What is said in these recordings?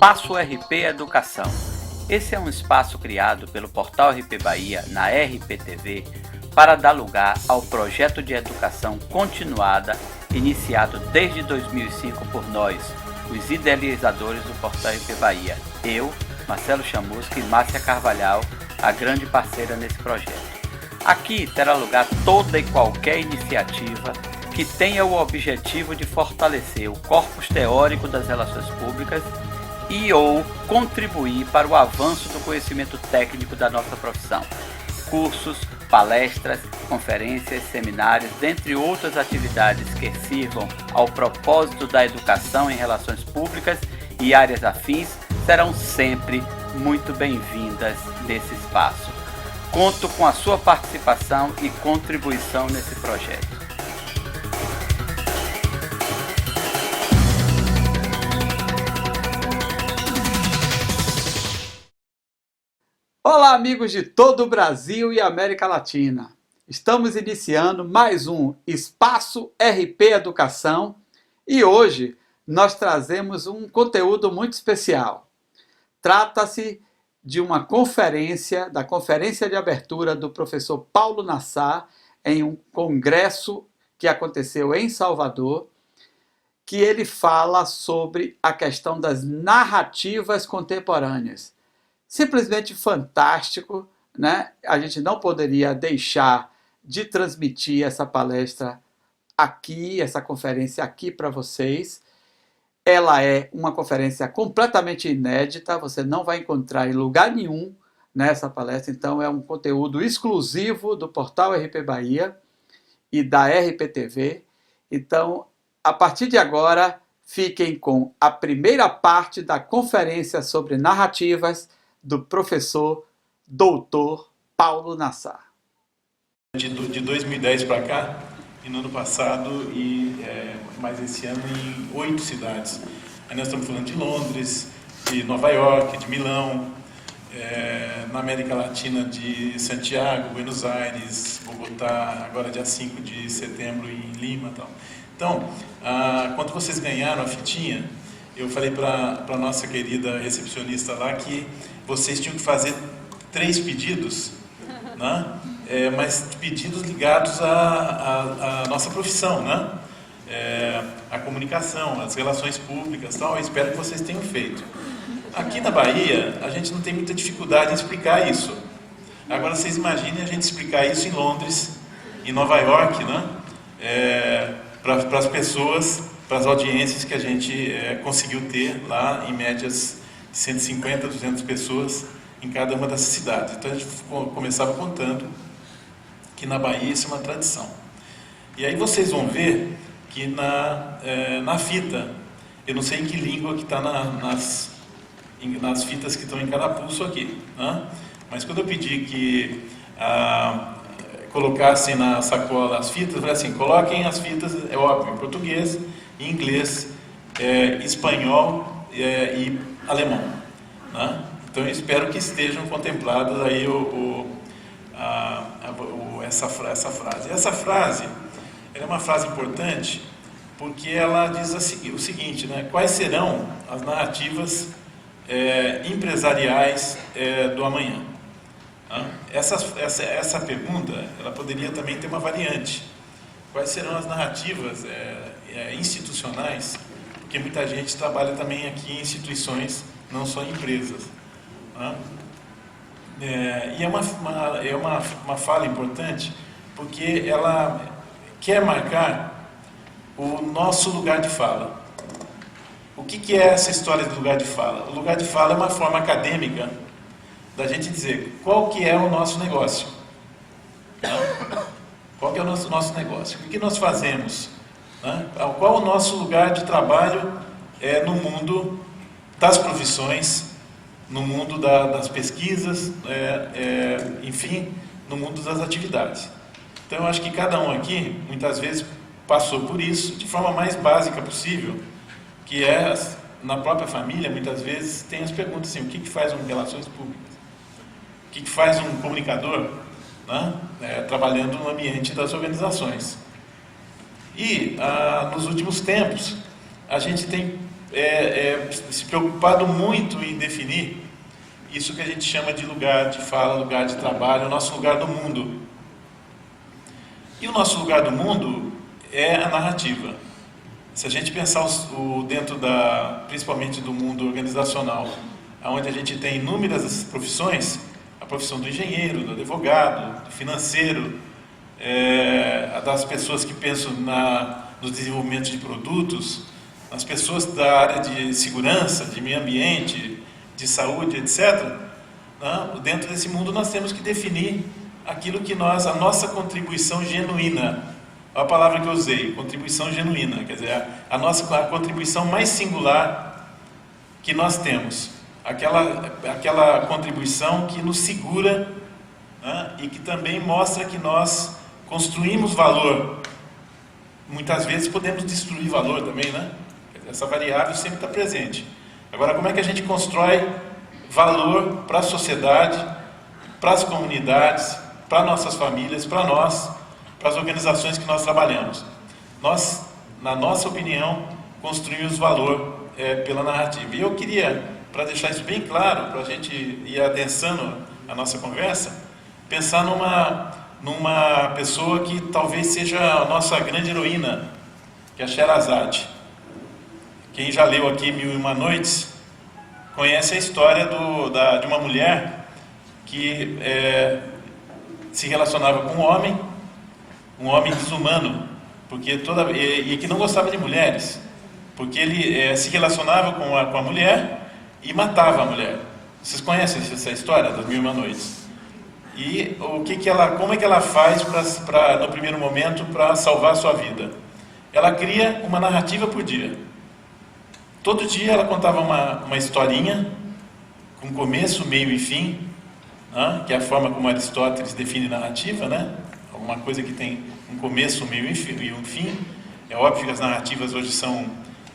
Espaço RP Educação. Esse é um espaço criado pelo Portal RP Bahia na RPTV para dar lugar ao projeto de educação continuada iniciado desde 2005 por nós, os idealizadores do Portal RP Bahia, eu, Marcelo Chamusca e Márcia Carvalhal, a grande parceira nesse projeto. Aqui terá lugar toda e qualquer iniciativa que tenha o objetivo de fortalecer o corpus teórico das relações públicas e ou contribuir para o avanço do conhecimento técnico da nossa profissão. Cursos, palestras, conferências, seminários, dentre outras atividades que sirvam ao propósito da educação em relações públicas e áreas afins, serão sempre muito bem-vindas nesse espaço. Conto com a sua participação e contribuição nesse projeto. Olá, amigos de todo o Brasil e América Latina. Estamos iniciando mais um Espaço RP Educação e hoje nós trazemos um conteúdo muito especial. Trata-se de uma conferência, da conferência de abertura do professor Paulo Nassar em um congresso que aconteceu em Salvador, que ele fala sobre a questão das narrativas contemporâneas. Simplesmente fantástico, né? A gente não poderia deixar de transmitir essa palestra aqui, essa conferência aqui para vocês. Ela é uma conferência completamente inédita, você não vai encontrar em lugar nenhum nessa palestra, então é um conteúdo exclusivo do Portal RP Bahia e da RPTV. Então, a partir de agora, fiquem com a primeira parte da conferência sobre narrativas do professor doutor Paulo Nassar. De 2010 para cá, e no ano passado, mais esse ano, em 8 cidades. Aí nós estamos falando de Londres, de Nova York, de Milão, na América Latina de Santiago, Buenos Aires, Bogotá, agora dia 5 de setembro em Lima e tal. Então, quando vocês ganharam a fitinha, eu falei para a nossa querida recepcionista lá que vocês tinham que fazer 3 pedidos, né? Mas pedidos ligados à nossa profissão, né? A comunicação, as relações públicas, tal. Eu espero que vocês tenham feito. Aqui na Bahia, a gente não tem muita dificuldade em explicar isso. Agora, vocês imaginem a gente explicar isso em Londres, em Nova York, né? Para as pessoas, para as audiências que a gente conseguiu ter lá, em médias 150, 200 pessoas em cada uma dessas cidades. Então a gente começava contando que na Bahia isso é uma tradição. E aí vocês vão ver que na fita, eu não sei em que língua que está nas fitas que estão em cada pulso aqui, né? Mas quando eu pedi que colocassem na sacola as fitas, eu falei assim, coloquem as fitas, é óbvio, em português, em inglês, espanhol e alemão, né? Então eu espero que estejam contempladas aí essa frase. Essa frase é uma frase importante porque ela diz o seguinte, né? Quais serão as narrativas empresariais do amanhã? Né? Essa pergunta ela poderia também ter uma variante. Quais serão as narrativas institucionais? Porque muita gente trabalha também aqui em instituições, não só em empresas. Né? E é uma fala importante, porque ela quer marcar o nosso lugar de fala. O que é essa história do lugar de fala? O lugar de fala é uma forma acadêmica da gente dizer qual que é o nosso negócio. Né? Qual que é o nosso negócio? O que nós fazemos? Né? Qual o nosso lugar de trabalho no mundo das profissões, no mundo das pesquisas, enfim, no mundo das atividades. Então eu acho que cada um aqui, muitas vezes, passou por isso de forma mais básica possível, que na própria família, muitas vezes, tem as perguntas assim, o que faz um relações públicas? O que faz um comunicador, né? Trabalhando no ambiente das organizações? E nos últimos tempos, a gente tem se preocupado muito em definir isso que a gente chama de lugar de fala, lugar de trabalho, o nosso lugar do mundo. E o nosso lugar do mundo é a narrativa. Se a gente pensar dentro principalmente do mundo organizacional, onde a gente tem inúmeras profissões, a profissão do engenheiro, do advogado, do financeiro, das pessoas que pensam no desenvolvimento de produtos, as pessoas da área de segurança, de meio ambiente, de saúde, etc. Dentro desse mundo nós temos que definir aquilo que a nossa contribuição genuína, a palavra que eu usei, contribuição genuína, quer dizer, a contribuição mais singular que nós temos, aquela contribuição que nos segura, e que também mostra que nós construímos valor. Muitas vezes podemos destruir valor também, né? Essa variável sempre está presente. Agora, como é que a gente constrói valor para a sociedade, para as comunidades, para nossas famílias, para nós, para as organizações que nós trabalhamos? Nós, na nossa opinião, construímos valor pela narrativa. E eu queria, para deixar isso bem claro, para a gente ir adensando a nossa conversa, pensar numa pessoa que talvez seja a nossa grande heroína, que é a Sherazade. Quem já leu aqui Mil e Uma Noites conhece a história de uma mulher que se relacionava com um homem desumano, e que não gostava de mulheres, porque ele se relacionava com a mulher e matava a mulher. Vocês conhecem essa história das Mil e Uma Noites? E como é que ela faz no primeiro momento para salvar a sua vida? Ela cria uma narrativa por dia. Todo dia ela contava uma historinha, com começo, meio e fim, que é a forma como Aristóteles define narrativa, né? Alguma coisa que tem um começo, um meio e um fim. É óbvio que as narrativas hoje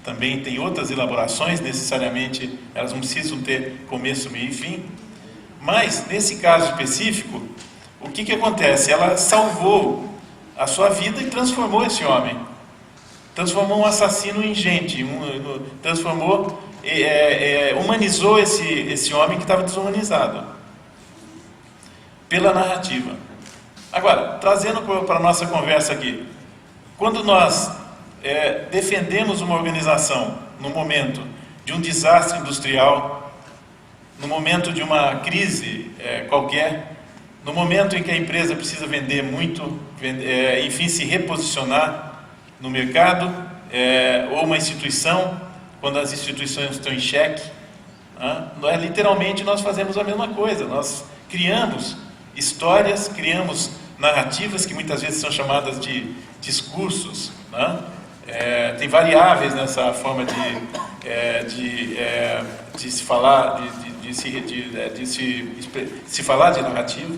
também têm outras elaborações, necessariamente elas não precisam ter começo, meio e fim. Mas, nesse caso específico, o que acontece? Ela salvou a sua vida e transformou esse homem. Transformou um assassino em gente, humanizou esse homem que estava desumanizado pela narrativa. Agora, trazendo para a nossa conversa aqui, quando nós defendemos uma organização no momento de um desastre industrial, no momento de uma crise qualquer, no momento em que a empresa precisa vender muito, enfim, se reposicionar no mercado, ou uma instituição, quando as instituições estão em xeque, literalmente nós fazemos a mesma coisa. Nós criamos histórias, criamos narrativas que muitas vezes são chamadas de discursos, tem variáveis nessa forma de se falar, de se falar de narrativa,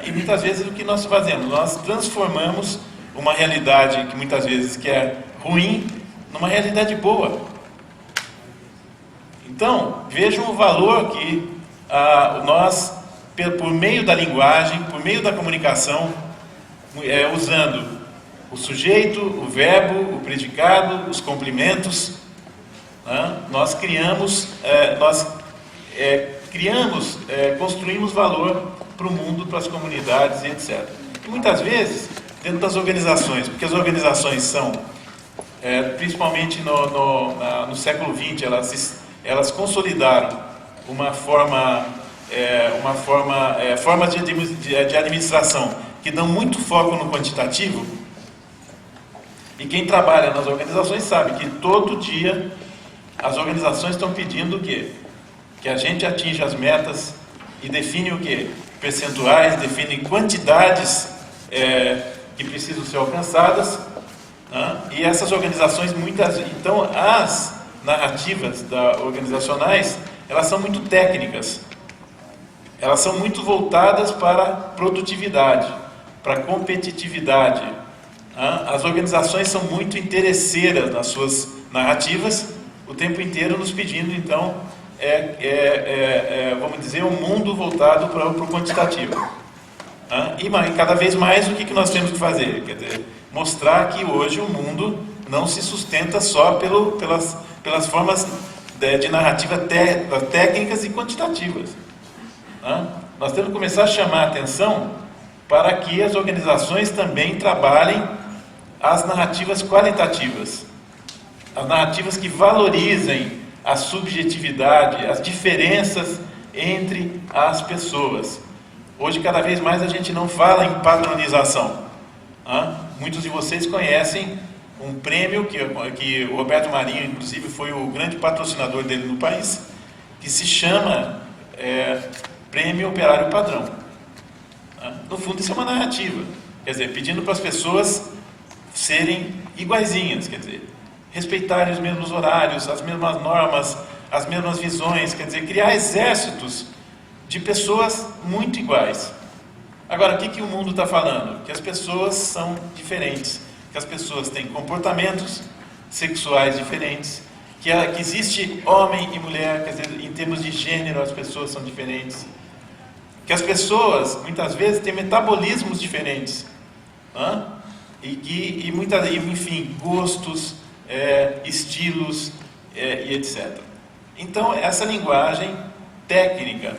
e muitas vezes o que nós fazemos? Nós transformamos uma realidade que muitas vezes é ruim numa realidade boa. Então, vejam o valor que nós, por meio da linguagem, por meio da comunicação, usando o sujeito, o verbo, o predicado, os complementos, nós construímos valor para o mundo, para as comunidades, etc. E muitas vezes, dentro das organizações, porque as organizações são, principalmente no século XX, elas consolidaram formas de administração que dão muito foco no quantitativo. E quem trabalha nas organizações sabe que todo dia as organizações estão pedindo o quê? Que a gente atinja as metas e define o quê? Percentuais, define quantidades que precisam ser alcançadas, e essas organizações, então as narrativas organizacionais, elas são muito técnicas, elas são muito voltadas para produtividade, para competitividade. As organizações são muito interesseiras nas suas narrativas, o tempo inteiro nos pedindo, então, vamos dizer, um mundo voltado para o quantitativo. E cada vez mais o que nós temos que fazer? Quer dizer, mostrar que hoje o mundo não se sustenta só pelas formas de narrativa técnicas e quantitativas. Né? Nós temos que começar a chamar a atenção para que as organizações também trabalhem as narrativas qualitativas, as narrativas que valorizem a subjetividade, as diferenças entre as pessoas. Hoje, cada vez mais, a gente não fala em padronização. Muitos de vocês conhecem um prêmio que o Roberto Marinho, inclusive, foi o grande patrocinador dele no país, que se chama Prêmio Operário Padrão. No fundo, isso é uma narrativa, quer dizer, pedindo para as pessoas serem iguaizinhas, quer dizer, respeitarem os mesmos horários, as mesmas normas, as mesmas visões, quer dizer, criar exércitos de pessoas muito iguais. Agora, o que o mundo está falando? Que as pessoas são diferentes, que as pessoas têm comportamentos sexuais diferentes, que existe homem e mulher, quer dizer, em termos de gênero as pessoas são diferentes, que as pessoas, muitas vezes, têm metabolismos diferentes, enfim, gostos, estilos e etc. Então, essa linguagem técnica,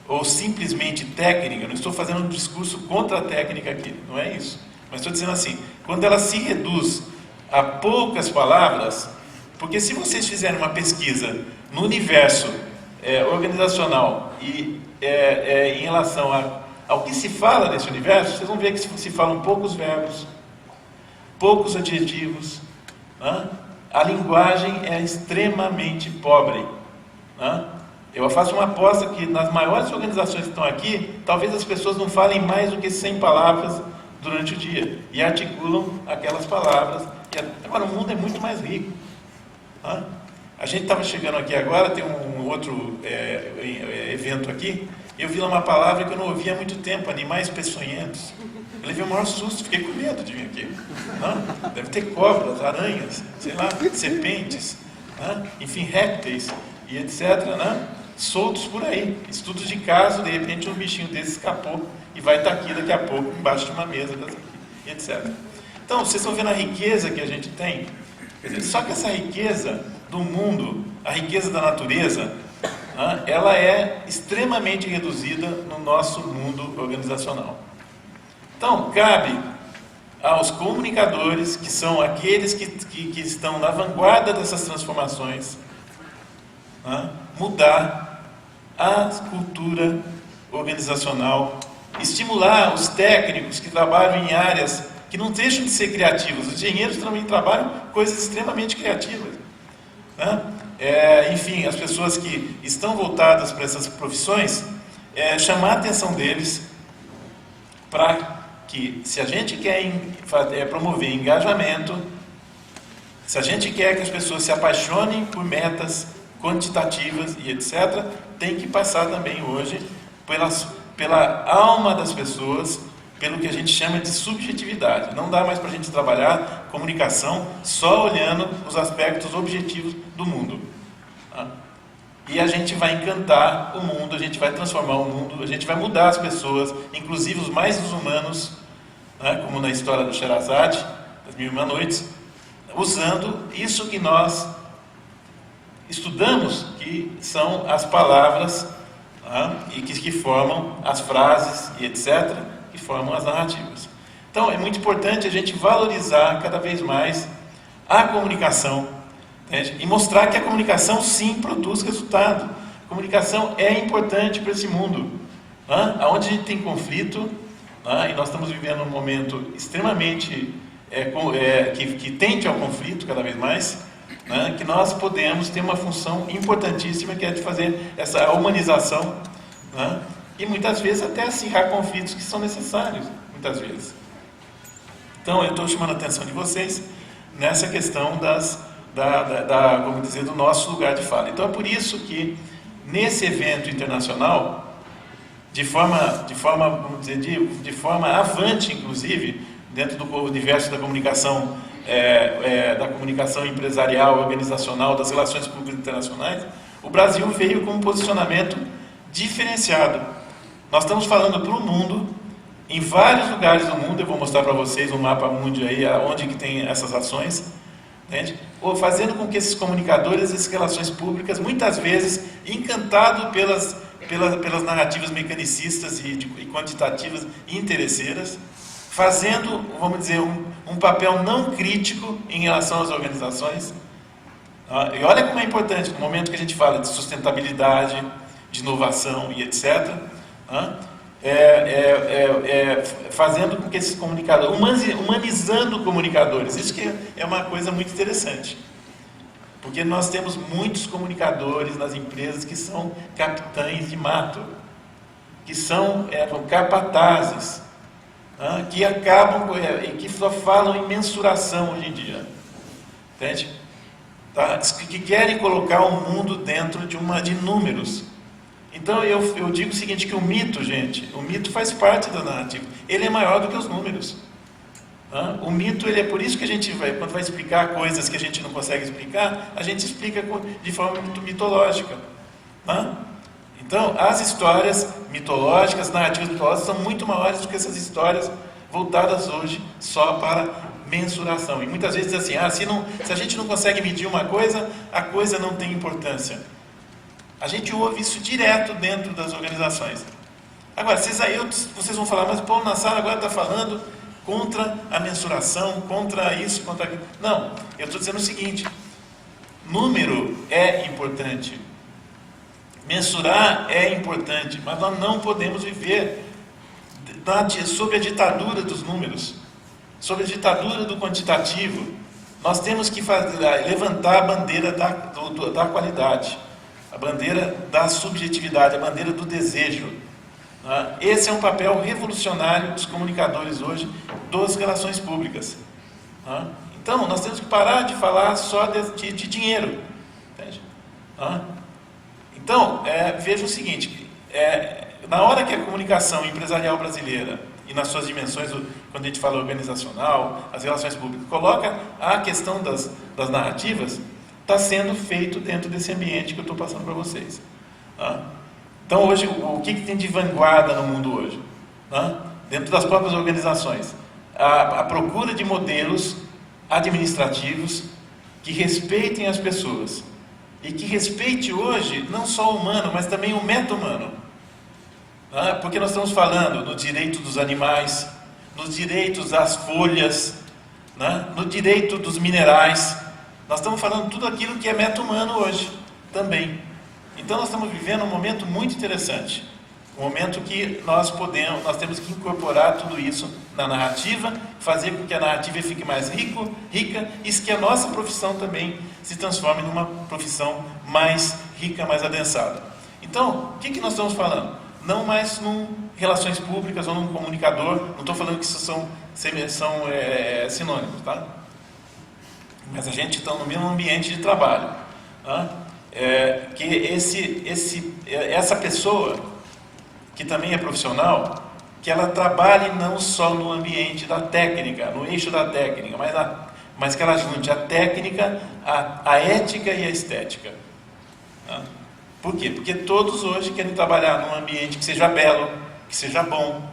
ou simplesmente técnica, não estou fazendo um discurso contra a técnica aqui, não é isso, mas estou dizendo assim, quando ela se reduz a poucas palavras, porque se vocês fizerem uma pesquisa no universo organizacional e em relação ao que se fala nesse universo, vocês vão ver que se falam poucos verbos, poucos adjetivos, a linguagem é extremamente pobre. Eu faço uma aposta que nas maiores organizações que estão aqui, talvez as pessoas não falem mais do que 100 palavras durante o dia, e articulam aquelas palavras. Agora, o mundo é muito mais rico. A gente estava chegando aqui agora, tem um outro evento aqui, e eu vi lá uma palavra que eu não ouvia há muito tempo, animais peçonhentos. Eu levei o maior susto, fiquei com medo de vir aqui. Deve ter cobras, aranhas, sei lá, serpentes, enfim, répteis e etc., soltos por aí. Estudos de caso, de repente um bichinho desse escapou e vai estar aqui daqui a pouco, embaixo de uma mesa dessa aqui, e etc. Então, vocês estão vendo a riqueza que a gente tem? Quer dizer, só que essa riqueza do mundo, a riqueza da natureza, ela é extremamente reduzida no nosso mundo organizacional. Então, cabe aos comunicadores, que são aqueles que estão na vanguarda dessas transformações, mudar a cultura organizacional, estimular os técnicos que trabalham em áreas que não deixam de ser criativas. Os engenheiros também trabalham coisas extremamente criativas. Enfim, as pessoas que estão voltadas para essas profissões, chamar a atenção deles para que, se a gente quer promover engajamento, se a gente quer que as pessoas se apaixonem por metas quantitativas e etc., tem que passar também hoje pela alma das pessoas, pelo que a gente chama de subjetividade. Não dá mais para a gente trabalhar comunicação só olhando os aspectos objetivos do mundo. E a gente vai encantar o mundo, a gente vai transformar o mundo, a gente vai mudar as pessoas, inclusive os mais desumanos, como na história do Sherazade, das Mil e Uma Noites, usando isso que nós estudamos, que são as palavras e que formam as frases e etc., que formam as narrativas. Então, é muito importante a gente valorizar cada vez mais a comunicação, entende? E mostrar que a comunicação, sim, produz resultado. A comunicação é importante para esse mundo, onde a gente tem conflito, e nós estamos vivendo um momento extremamente que tende ao conflito cada vez mais, que nós podemos ter uma função importantíssima, que é de fazer essa humanização, e muitas vezes até acirrar conflitos que são necessários, muitas vezes. Então, eu estou chamando a atenção de vocês nessa questão vamos dizer, do nosso lugar de fala. Então, é por isso que, nesse evento internacional, de forma vamos dizer, de forma avante, inclusive, dentro do universo da comunicação empresarial, organizacional, das relações públicas internacionais, o Brasil veio com um posicionamento diferenciado. Nós estamos falando para o mundo, em vários lugares do mundo. Eu vou mostrar para vocês um mapa mundi aí, onde que tem essas ações, entende? Ou fazendo com que esses comunicadores, essas relações públicas, muitas vezes, encantado pelas narrativas mecanicistas e quantitativas e interesseiras, fazendo, vamos dizer, um papel não crítico em relação às organizações. E olha como é importante, no momento que a gente fala de sustentabilidade, de inovação e etc., fazendo com que esses comunicadores, humanizando comunicadores, isso que é uma coisa muito interessante. Porque nós temos muitos comunicadores nas empresas que são capitães de mato, que são capatazes, que acabam, que só falam em mensuração hoje em dia, entende? Tá? Que querem colocar o mundo dentro de números. Então eu digo o seguinte, que o mito, gente, o mito faz parte da narrativa, ele é maior do que os números. O mito, ele é por isso que a gente quando vai explicar coisas que a gente não consegue explicar, a gente explica de forma muito mitológica. Então, as histórias mitológicas, narrativas mitológicas, são muito maiores do que essas histórias voltadas hoje só para mensuração. E muitas vezes assim, se a gente não consegue medir uma coisa, a coisa não tem importância. A gente ouve isso direto dentro das organizações. Agora, vocês vão falar, mas o Paulo Nassar agora está falando contra a mensuração, contra isso, contra aquilo. Não, eu estou dizendo o seguinte, número é importante, mensurar é importante, mas nós não podemos viver sob a ditadura dos números, sob a ditadura do quantitativo. Nós temos que levantar a bandeira da qualidade, a bandeira da subjetividade, a bandeira do desejo. Esse é um papel revolucionário dos comunicadores hoje, das relações públicas. Então, nós temos que parar de falar só de dinheiro. Entende? Então, veja o seguinte, na hora que a comunicação empresarial brasileira, e nas suas dimensões, quando a gente fala organizacional, as relações públicas, coloca a questão das narrativas, está sendo feito dentro desse ambiente que eu estou passando para vocês. Então, hoje, o que tem de vanguarda no mundo hoje? Dentro das próprias organizações. A procura de modelos administrativos que respeitem as pessoas. E que respeite hoje, não só o humano, mas também o meta-humano. Porque nós estamos falando no direito dos animais, nos direitos das folhas, no direito dos minerais. Nós estamos falando tudo aquilo que é meta-humano hoje, também. Então nós estamos vivendo um momento muito interessante, um momento que nós temos que incorporar tudo isso na narrativa, fazer com que a narrativa fique mais rica, e que a nossa profissão também se transforme numa profissão mais rica, mais adensada. Então, o que nós estamos falando? Não mais num relações públicas ou num comunicador, não estou falando que isso são sinônimos, tá? Mas a gente está no mesmo ambiente de trabalho. Que essa pessoa, que também é profissional, que ela trabalhe não só no ambiente da técnica, no eixo da técnica, mas que ela junte a técnica, a ética e a estética. Por quê? Porque todos hoje querem trabalhar num ambiente que seja belo, que seja bom,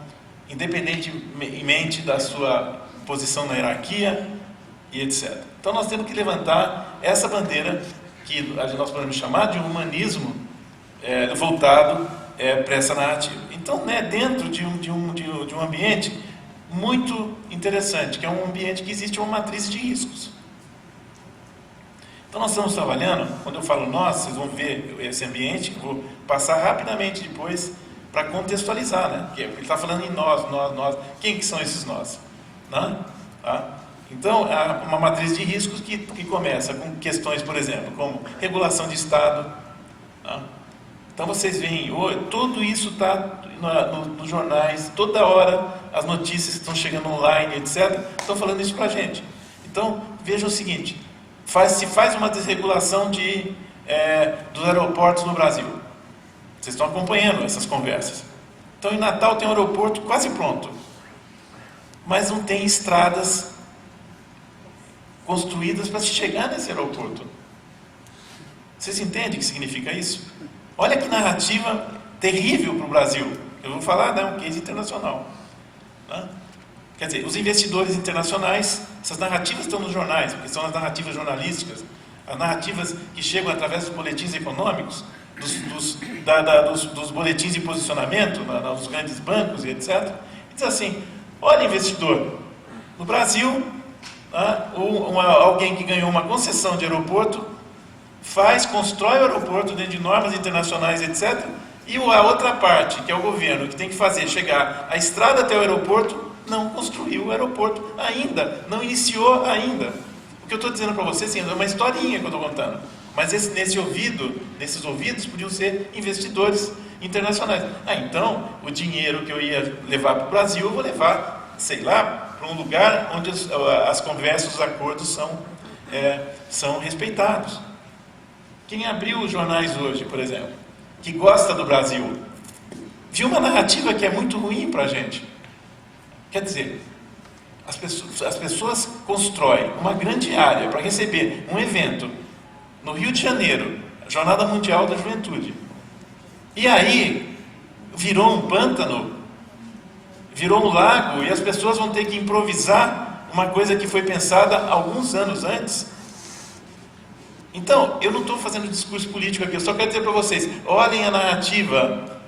independentemente da sua posição na hierarquia e etc. Então nós temos que levantar essa bandeira que nós podemos chamar de humanismo voltado para essa narrativa. Então, dentro de um ambiente muito interessante, que é um ambiente que existe uma matriz de riscos. Então, nós estamos trabalhando, quando eu falo nós, vocês vão ver esse ambiente, eu vou passar rapidamente depois para contextualizar, né? Porque ele está falando em nós. Quem que são esses nós? Então, há uma matriz de riscos que começa com questões, por exemplo, como regulação de Estado. Então, vocês veem, tudo isso está nos jornais, toda hora as notícias estão chegando online, etc., estão falando isso para a gente. Então, vejam o seguinte, se faz uma desregulação dos aeroportos no Brasil. Vocês estão acompanhando essas conversas. Então, em Natal tem um aeroporto quase pronto, mas não tem estradas construídas para se chegar nesse aeroporto. Vocês entendem o que significa isso? Olha que narrativa terrível para o Brasil. Eu vou falar, um case internacional. Quer dizer, os investidores internacionais, essas narrativas estão nos jornais, porque são as narrativas jornalísticas, as narrativas que chegam através dos boletins econômicos, dos boletins de posicionamento, dos grandes bancos e etc. E diz assim, olha investidor, no Brasil, alguém que ganhou uma concessão de aeroporto, constrói o aeroporto dentro de normas internacionais, etc. E a outra parte, que é o governo, que tem que fazer chegar a estrada até o aeroporto, não construiu o aeroporto ainda, não iniciou ainda. O que eu estou dizendo para vocês, assim, é uma historinha que eu estou contando. Mas nesses ouvidos podiam ser investidores internacionais. Então, o dinheiro que eu ia levar para o Brasil, eu vou levar, sei lá, para um lugar onde as conversas, os acordos são respeitados. Quem abriu os jornais hoje, por exemplo, que gosta do Brasil, viu uma narrativa que é muito ruim para a gente. Quer dizer, as pessoas constroem uma grande área para receber um evento no Rio de Janeiro, a Jornada Mundial da Juventude. E aí, virou um pântano, virou um lago, e as pessoas vão ter que improvisar uma coisa que foi pensada alguns anos antes. Então, eu não estou fazendo discurso político aqui, eu só quero dizer para vocês, olhem a narrativa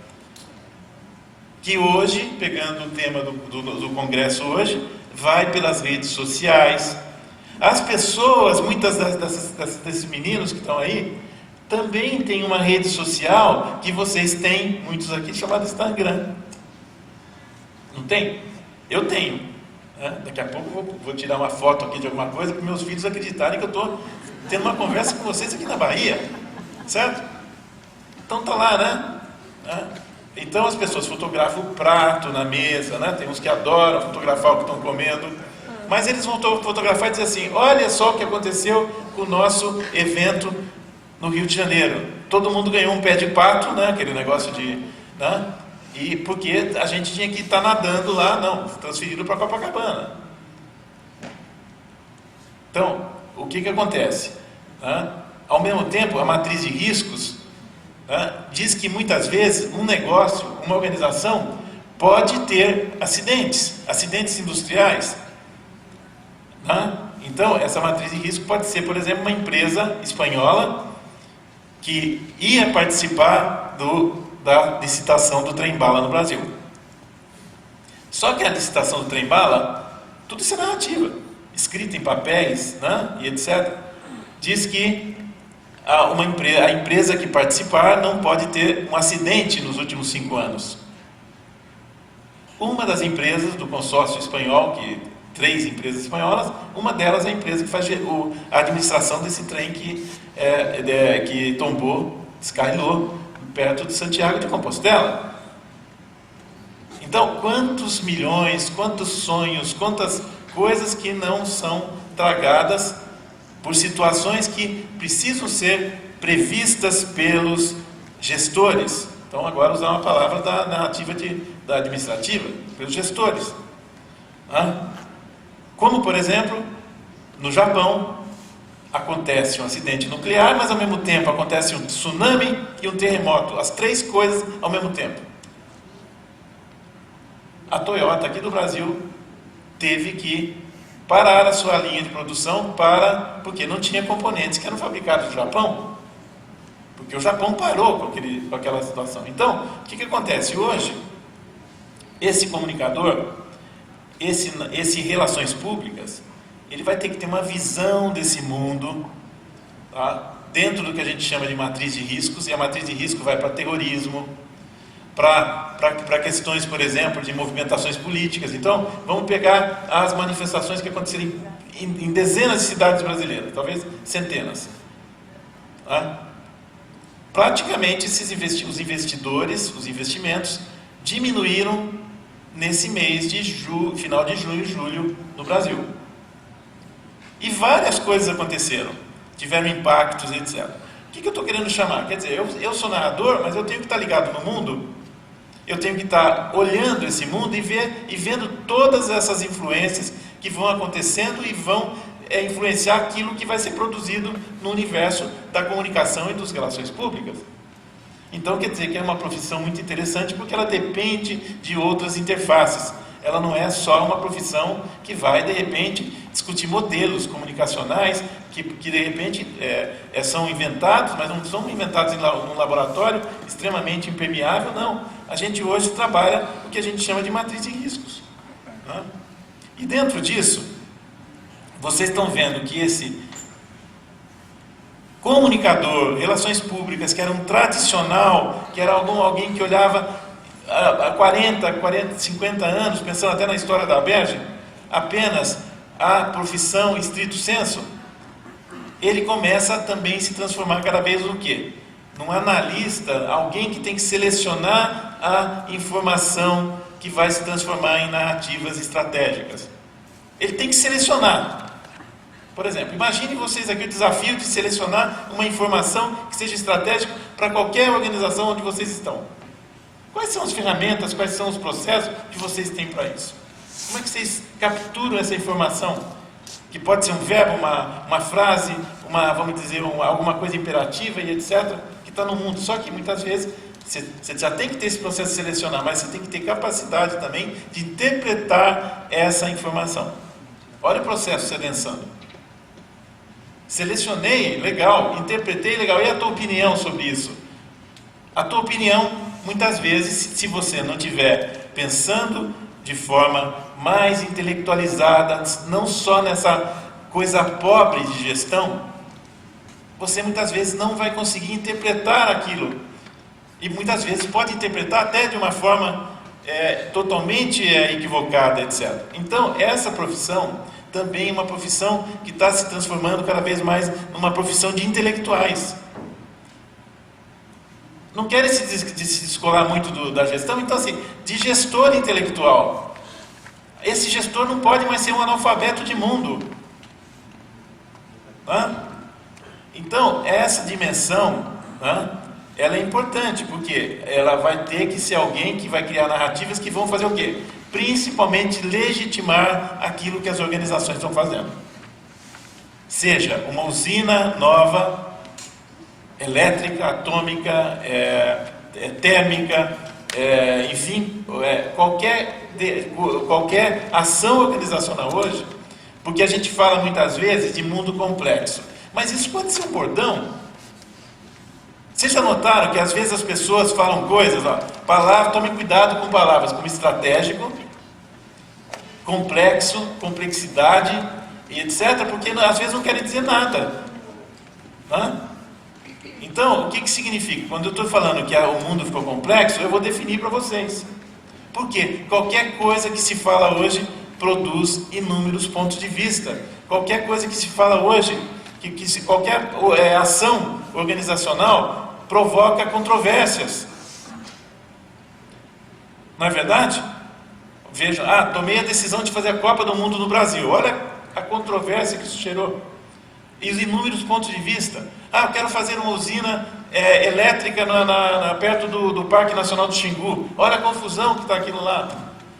que hoje, pegando o tema do Congresso hoje, vai pelas redes sociais. As pessoas, muitas desses meninos que estão aí, também têm uma rede social que vocês têm, muitos aqui, chamada Instagram. Não tem? Eu tenho. Daqui a pouco eu vou tirar uma foto aqui de alguma coisa para meus filhos acreditarem que eu estou tendo uma conversa com vocês aqui na Bahia. Certo? Então tá lá, né? Então as pessoas fotografam o prato na mesa, né? Tem uns que adoram fotografar o que estão comendo, mas eles vão fotografar e dizer assim, olha só o que aconteceu com o nosso evento no Rio de Janeiro. Todo mundo ganhou um pé de pato, né? Aquele negócio de... Né? E porque a gente tinha que estar nadando lá, não, transferido para Copacabana. Então, o que acontece? Ao mesmo tempo, a matriz de riscos diz que muitas vezes um negócio, uma organização, pode ter acidentes industriais. Então, essa matriz de risco pode ser, por exemplo, uma empresa espanhola que ia participar da licitação do trem-bala no Brasil. Só que a licitação do trem-bala, tudo isso é narrativa, escrita em papéis, e etc. Diz que a empresa que participar não pode ter um acidente nos últimos 5 anos. Uma das empresas do consórcio espanhol, 3 empresas espanholas, uma delas é a empresa que faz a administração desse trem que tombou, descarrilou, perto de Santiago de Compostela. Então, quantos milhões, quantos sonhos, quantas coisas que não são tragadas por situações que precisam ser previstas pelos gestores. Então, agora usar uma palavra da narrativa da administrativa, pelos gestores. Como, por exemplo, no Japão, acontece um acidente nuclear, mas ao mesmo tempo acontece um tsunami e um terremoto, as 3 coisas ao mesmo tempo. A Toyota aqui do Brasil teve que parar a sua linha de produção porque não tinha componentes que eram fabricados no Japão, porque o Japão parou com aquela situação. Então, o que acontece hoje? Esse comunicador, esse relações públicas, ele vai ter que ter uma visão desse mundo, dentro do que a gente chama de matriz de riscos, e a matriz de risco vai para terrorismo, para questões, por exemplo, de movimentações políticas. Então, vamos pegar as manifestações que aconteceram em dezenas de cidades brasileiras, talvez centenas. Praticamente, os investimentos diminuíram nesse mês de final de junho e julho no Brasil. E várias coisas aconteceram, tiveram impactos, etc. O que eu estou querendo chamar? Quer dizer, eu sou narrador, mas eu tenho que estar ligado no mundo, eu tenho que estar olhando esse mundo e vendo todas essas influências que vão acontecendo e vão influenciar aquilo que vai ser produzido no universo da comunicação e das relações públicas. Então, quer dizer que é uma profissão muito interessante porque ela depende de outras interfaces. ela não é só uma profissão que vai, de repente, discutir modelos comunicacionais que de repente são inventados, mas não são inventados num laboratório extremamente impermeável, não. A gente hoje trabalha o que a gente chama de matriz de riscos, né? E dentro disso, vocês estão vendo que esse comunicador, relações públicas, que era um tradicional, que era alguém que olhava há 40, 50 anos, pensando até na história da Aberge, apenas a profissão estrito sensu, ele começa a também se transformar cada vez no quê? Num analista, alguém que tem que selecionar a informação que vai se transformar em narrativas estratégicas. Ele tem que selecionar. Por exemplo, imagine vocês aqui o desafio de selecionar uma informação que seja estratégica para qualquer organização onde vocês estão. Quais são as ferramentas, quais são os processos que vocês têm para isso? Como é que vocês capturam essa informação? Que pode ser um verbo, uma frase, vamos dizer, alguma coisa imperativa e etc., que está no mundo. Só que muitas vezes você já tem que ter esse processo de selecionar, mas você tem que ter capacidade também de interpretar essa informação. Olha o processo sedensando. Selecionei, legal, interpretei, legal. E a tua opinião sobre isso? A tua opinião, muitas vezes, se você não estiver pensando de forma mais intelectualizada, não só nessa coisa pobre de gestão, você muitas vezes não vai conseguir interpretar aquilo. E muitas vezes pode interpretar até de uma forma totalmente equivocada, etc. Então, essa profissão também é uma profissão que está se transformando cada vez mais numa profissão de intelectuais. Não querem se descolar muito da gestão, então assim, de gestor intelectual. Esse gestor não pode mais ser um analfabeto de mundo. Então, essa dimensão, ela é importante, porque ela vai ter que ser alguém que vai criar narrativas que vão fazer o quê? Principalmente legitimar aquilo que as organizações estão fazendo. Seja uma usina nova, elétrica, atômica, térmica, enfim, qualquer ação organizacional hoje, porque a gente fala muitas vezes de mundo complexo, mas isso pode ser um bordão. Vocês já notaram que às vezes as pessoas falam coisas, tome cuidado com palavras como estratégico, complexo, complexidade e etc, porque às vezes não querem dizer nada. Então, o que significa? Quando eu estou falando que o mundo ficou complexo, eu vou definir para vocês. Por quê? Qualquer coisa que se fala hoje produz inúmeros pontos de vista. Qualquer coisa que se fala hoje, qualquer ação organizacional provoca controvérsias. Não é verdade? Vejam, tomei a decisão de fazer a Copa do Mundo no Brasil. Olha a controvérsia que isso gerou. E os inúmeros pontos de vista. Eu quero fazer uma usina elétrica perto do Parque Nacional do Xingu. Olha a confusão que está aquilo lá.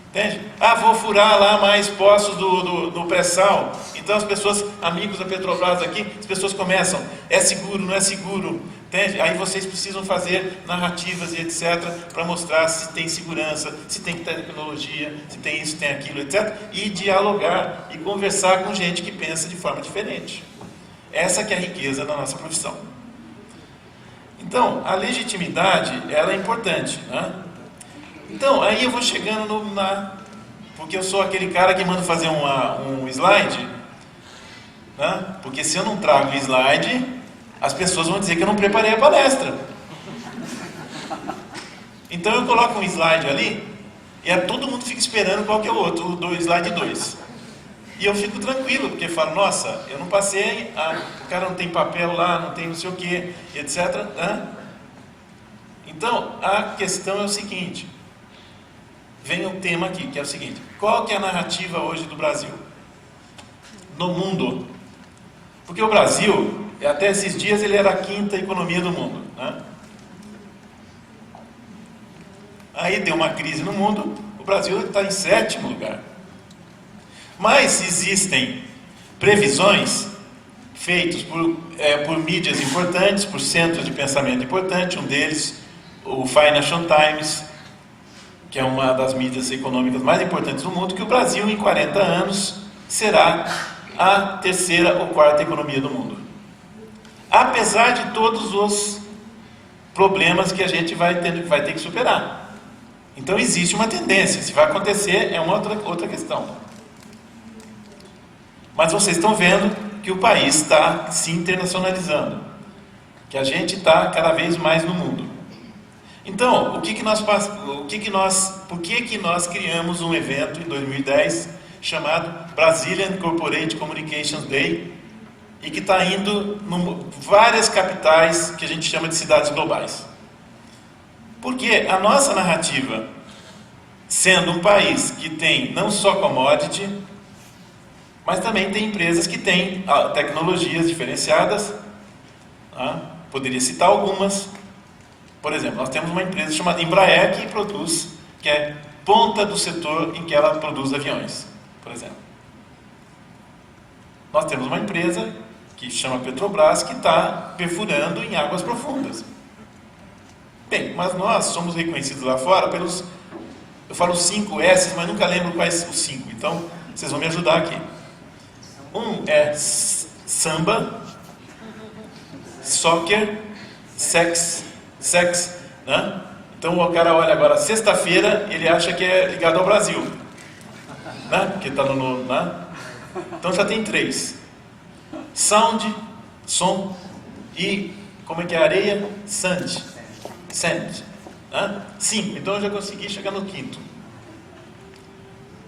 Entende? Vou furar lá mais poços do pré-sal. Então as pessoas, amigos da Petrobras aqui, as pessoas começam, é seguro, não é seguro. Entende? Aí vocês precisam fazer narrativas e etc. para mostrar se tem segurança, se tem tecnologia, se tem isso, tem aquilo, etc. E dialogar e conversar com gente que pensa de forma diferente. Essa que é a riqueza da nossa profissão. Então, a legitimidade, ela é importante, né? Então, aí eu vou chegando porque eu sou aquele cara que manda fazer um slide, né? Porque se eu não trago slide, as pessoas vão dizer que eu não preparei a palestra. Então eu coloco um slide ali, e todo mundo fica esperando qual que é o outro, o slide 2. E eu fico tranquilo, porque falo, nossa, eu não passei, o cara não tem papel lá, não tem não sei o que, etc. Né? Então, a questão é o seguinte, vem um tema aqui, que é o seguinte, qual que é a narrativa hoje do Brasil? No mundo. Porque o Brasil, até esses dias, ele era a 5ª economia do mundo. Né? Aí deu uma crise no mundo, o Brasil está em 7º lugar. Mas existem previsões feitas por mídias importantes, por centros de pensamento importantes, um deles, o Financial Times, que é uma das mídias econômicas mais importantes do mundo, que o Brasil, em 40 anos, será a terceira ou quarta economia do mundo. Apesar de todos os problemas que a gente vai ter que superar. Então existe uma tendência, se vai acontecer é uma outra questão. Mas vocês estão vendo que o país está se internacionalizando, que a gente está cada vez mais no mundo. Então, por que nós criamos um evento em 2010 chamado Brazilian Corporate Communications Day e que está indo em várias capitais que a gente chama de cidades globais? Porque a nossa narrativa, sendo um país que tem não só commodity, mas também tem empresas que têm tecnologias diferenciadas, poderia citar algumas. Por exemplo, nós temos uma empresa chamada Embraer que é ponta do setor em que ela produz aviões, por exemplo. Nós temos uma empresa que chama Petrobras que está perfurando em águas profundas. Bem, mas nós somos reconhecidos lá fora pelos, eu falo 5 S, mas nunca lembro quais os 5, então vocês vão me ajudar aqui. Um é samba, soccer, sex, né? Então o cara olha agora, sexta-feira, ele acha que é ligado ao Brasil, né? Porque está né? Então já tem 3. Sound, som, e como é que é areia? Sand, né? 5, então eu já consegui chegar no 5º.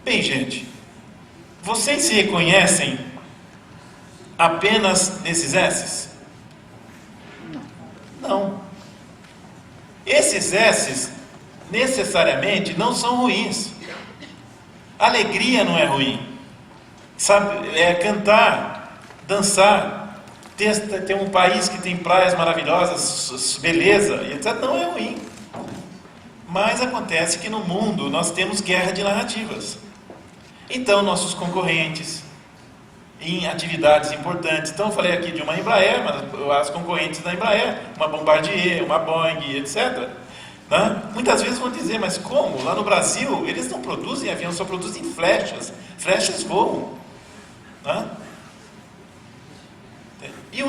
Bem, gente, vocês se reconhecem apenas nesses S's? Não. Esses S's, necessariamente, não são ruins. Alegria não é ruim. Sabe, cantar, dançar, ter um país que tem praias maravilhosas, beleza, e etc., não é ruim. Mas acontece que no mundo nós temos guerra de narrativas. Então, nossos concorrentes em atividades importantes. Então, eu falei aqui de uma Embraer, mas as concorrentes da Embraer, uma Bombardier, uma Boeing, etc., né? Muitas vezes vão dizer, mas como? Lá no Brasil, eles não produzem avião, só produzem flechas. Flechas voam. Né? E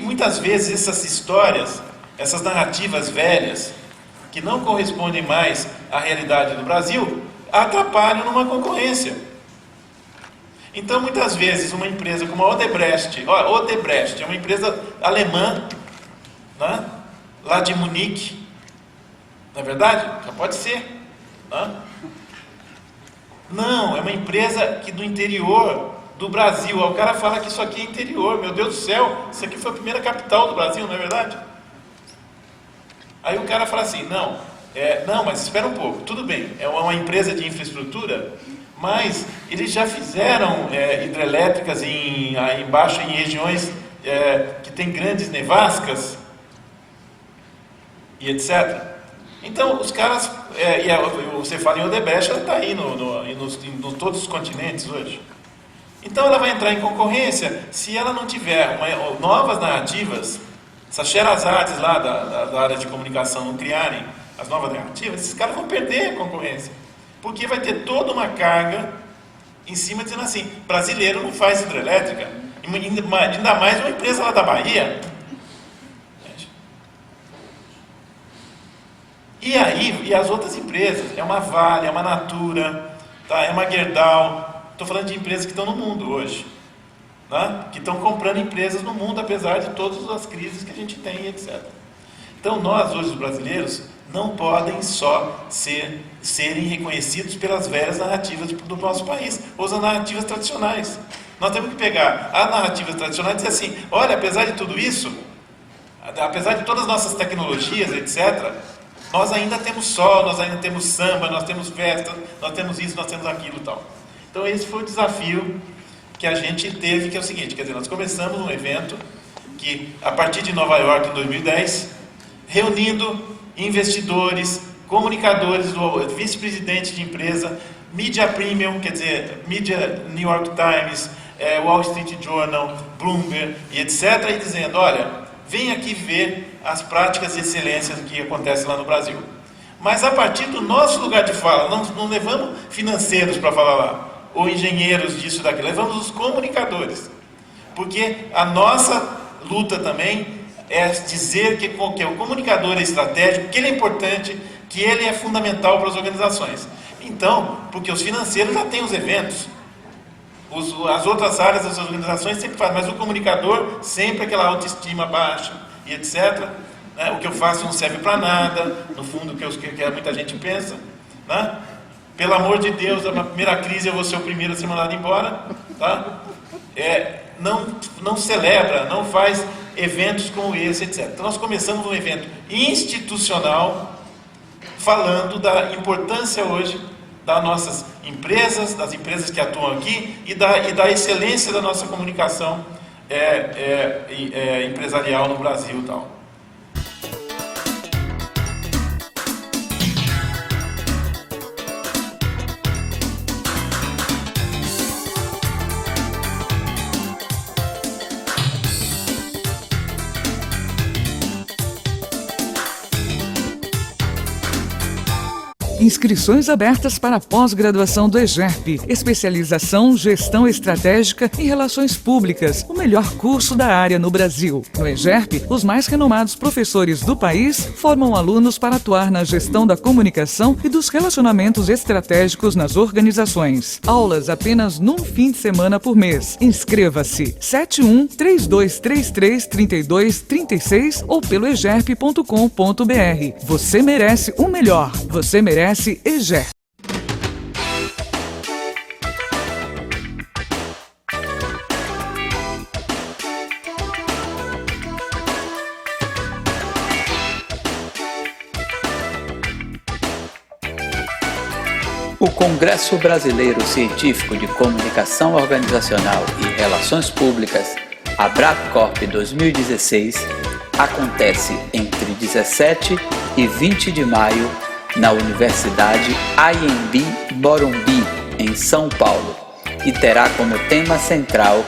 muitas vezes essas histórias, essas narrativas velhas, que não correspondem mais à realidade do Brasil, atrapalham numa concorrência. Então, muitas vezes, uma empresa como a Odebrecht é uma empresa alemã, né? Lá de Munique, não é verdade? Já pode ser. Né? Não, é uma empresa que do interior do Brasil. O cara fala que isso aqui é interior, meu Deus do céu, isso aqui foi a primeira capital do Brasil, não é verdade? Aí o cara fala assim, não, mas espera um pouco, tudo bem, é uma empresa de infraestrutura, mas eles já fizeram hidrelétricas embaixo em regiões que tem grandes nevascas e etc. Então os caras, você fala em Odebrecht, ela está aí em todos os continentes hoje. Então ela vai entrar em concorrência se ela não tiver novas narrativas. Se as Sherazades lá da área de comunicação não criarem as novas narrativas, esses caras vão perder a concorrência. Porque vai ter toda uma carga em cima dizendo assim, brasileiro não faz hidrelétrica, ainda mais uma empresa lá da Bahia. E as outras empresas, é uma Vale, é uma Natura, tá? É uma Gerdau, estou falando de empresas que estão no mundo hoje, né? Que estão comprando empresas no mundo, apesar de todas as crises que a gente tem, etc. Então nós, hoje, os brasileiros, não podem só serem reconhecidos pelas velhas narrativas do nosso país, ou as narrativas tradicionais. Nós temos que pegar as narrativas tradicionais e dizer assim, olha, apesar de tudo isso, apesar de todas as nossas tecnologias, etc., nós ainda temos sol, nós ainda temos samba, nós temos festa, nós temos isso, nós temos aquilo e tal. Então esse foi o desafio que a gente teve, que é o seguinte, quer dizer, nós começamos um evento que, a partir de Nova York, em 2010, reunindo investidores, comunicadores, do vice-presidente de empresa, mídia premium, quer dizer, mídia New York Times, Wall Street Journal, Bloomberg e etc., e dizendo, olha, vem aqui ver as práticas de excelência que acontecem lá no Brasil. mas a partir do nosso lugar de fala. Não levamos financeiros para falar lá, ou engenheiros disso e daquilo, levamos os comunicadores. Porque a nossa luta também é dizer que o comunicador é estratégico, que ele é importante, que ele é fundamental para as organizações. Então, porque os financeiros já têm os eventos, as outras áreas das organizações sempre fazem, mas o comunicador sempre aquela autoestima baixa e etc. Né? O que eu faço não serve para nada, no fundo, o que muita gente pensa. Né? Pelo amor de Deus, na primeira crise eu vou ser o primeiro a ser mandado embora. Tá? Não celebra, não faz eventos como esse, etc. Então nós começamos um evento institucional falando da importância hoje das nossas empresas, das empresas que atuam aqui e da excelência da nossa comunicação empresarial no Brasil e tal. Inscrições abertas para a pós-graduação do EGERP, especialização Gestão Estratégica e Relações Públicas, o melhor curso da área no Brasil. No EGERP, os mais renomados professores do país formam alunos para atuar na gestão da comunicação e dos relacionamentos estratégicos nas organizações. Aulas apenas num fim de semana por mês. Inscreva-se 71-3233-3236 ou pelo egerp.com.br. Você merece o melhor. Você merece EGERP. O Congresso Brasileiro Científico de Comunicação Organizacional e Relações Públicas, ABRAPCORP 2016, acontece entre 17 e 20 de maio na Universidade Anhembi Morumbi, em São Paulo, e terá como tema central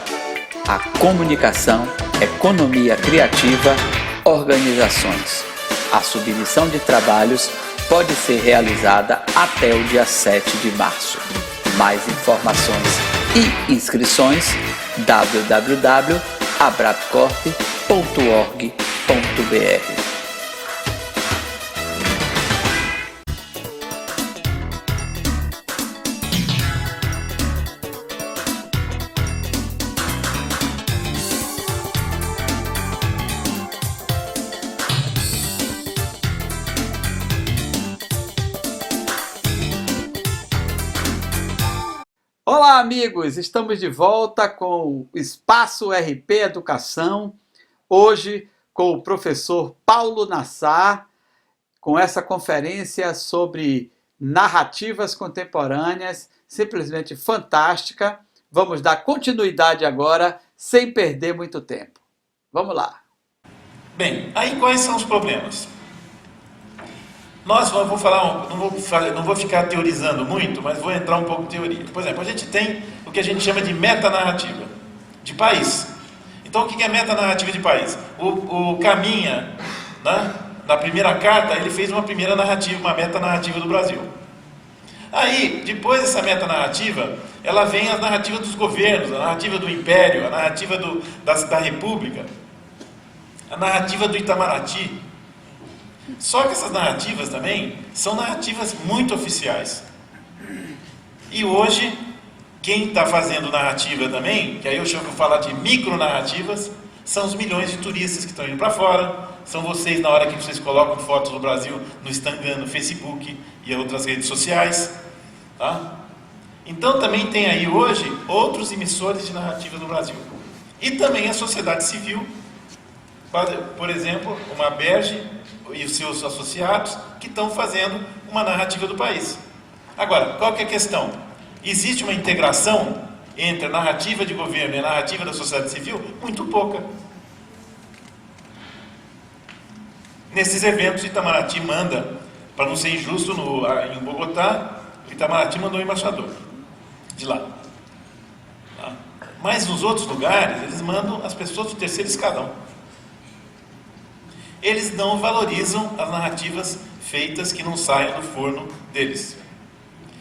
a comunicação, economia criativa, organizações. A submissão de trabalhos pode ser realizada até o dia 7 de março. Mais informações e inscrições www.abrapcorp.org.br. Olá, amigos! Estamos de volta com o Espaço RP Educação, hoje com o professor Paulo Nassar, com essa conferência sobre narrativas contemporâneas, simplesmente fantástica. Vamos dar continuidade agora, sem perder muito tempo. Vamos lá! Bem, aí quais são os problemas? Não vou ficar teorizando muito, mas vou entrar um pouco em teoria. Por exemplo, a gente tem o que a gente chama de metanarrativa de país. Então, o que é metanarrativa de país? O Caminha, né, na primeira carta, ele fez uma primeira narrativa, uma metanarrativa do Brasil. Aí, depois dessa metanarrativa, ela vem a narrativa dos governos, a narrativa do Império, a narrativa da República, a narrativa do Itamaraty. Só que essas narrativas também são narrativas muito oficiais. E hoje, quem está fazendo narrativa também, que aí eu chamo de falar de micronarrativas, são os milhões de turistas que estão indo para fora, são vocês na hora que vocês colocam fotos do Brasil no Instagram, no Facebook e outras redes sociais. Tá? Então também tem aí hoje outros emissores de narrativa do Brasil. E também a sociedade civil, por exemplo, uma Berge e os seus associados, que estão fazendo uma narrativa do país. Agora, qual que é a questão? Existe uma integração entre a narrativa de governo e a narrativa da sociedade civil? Muito pouca. Nesses eventos, Itamaraty manda, para não ser injusto, em Bogotá, Itamaraty mandou um embaixador de lá. Tá? Mas nos outros lugares, eles mandam as pessoas do terceiro escalão. Eles não valorizam as narrativas feitas que não saem do forno deles.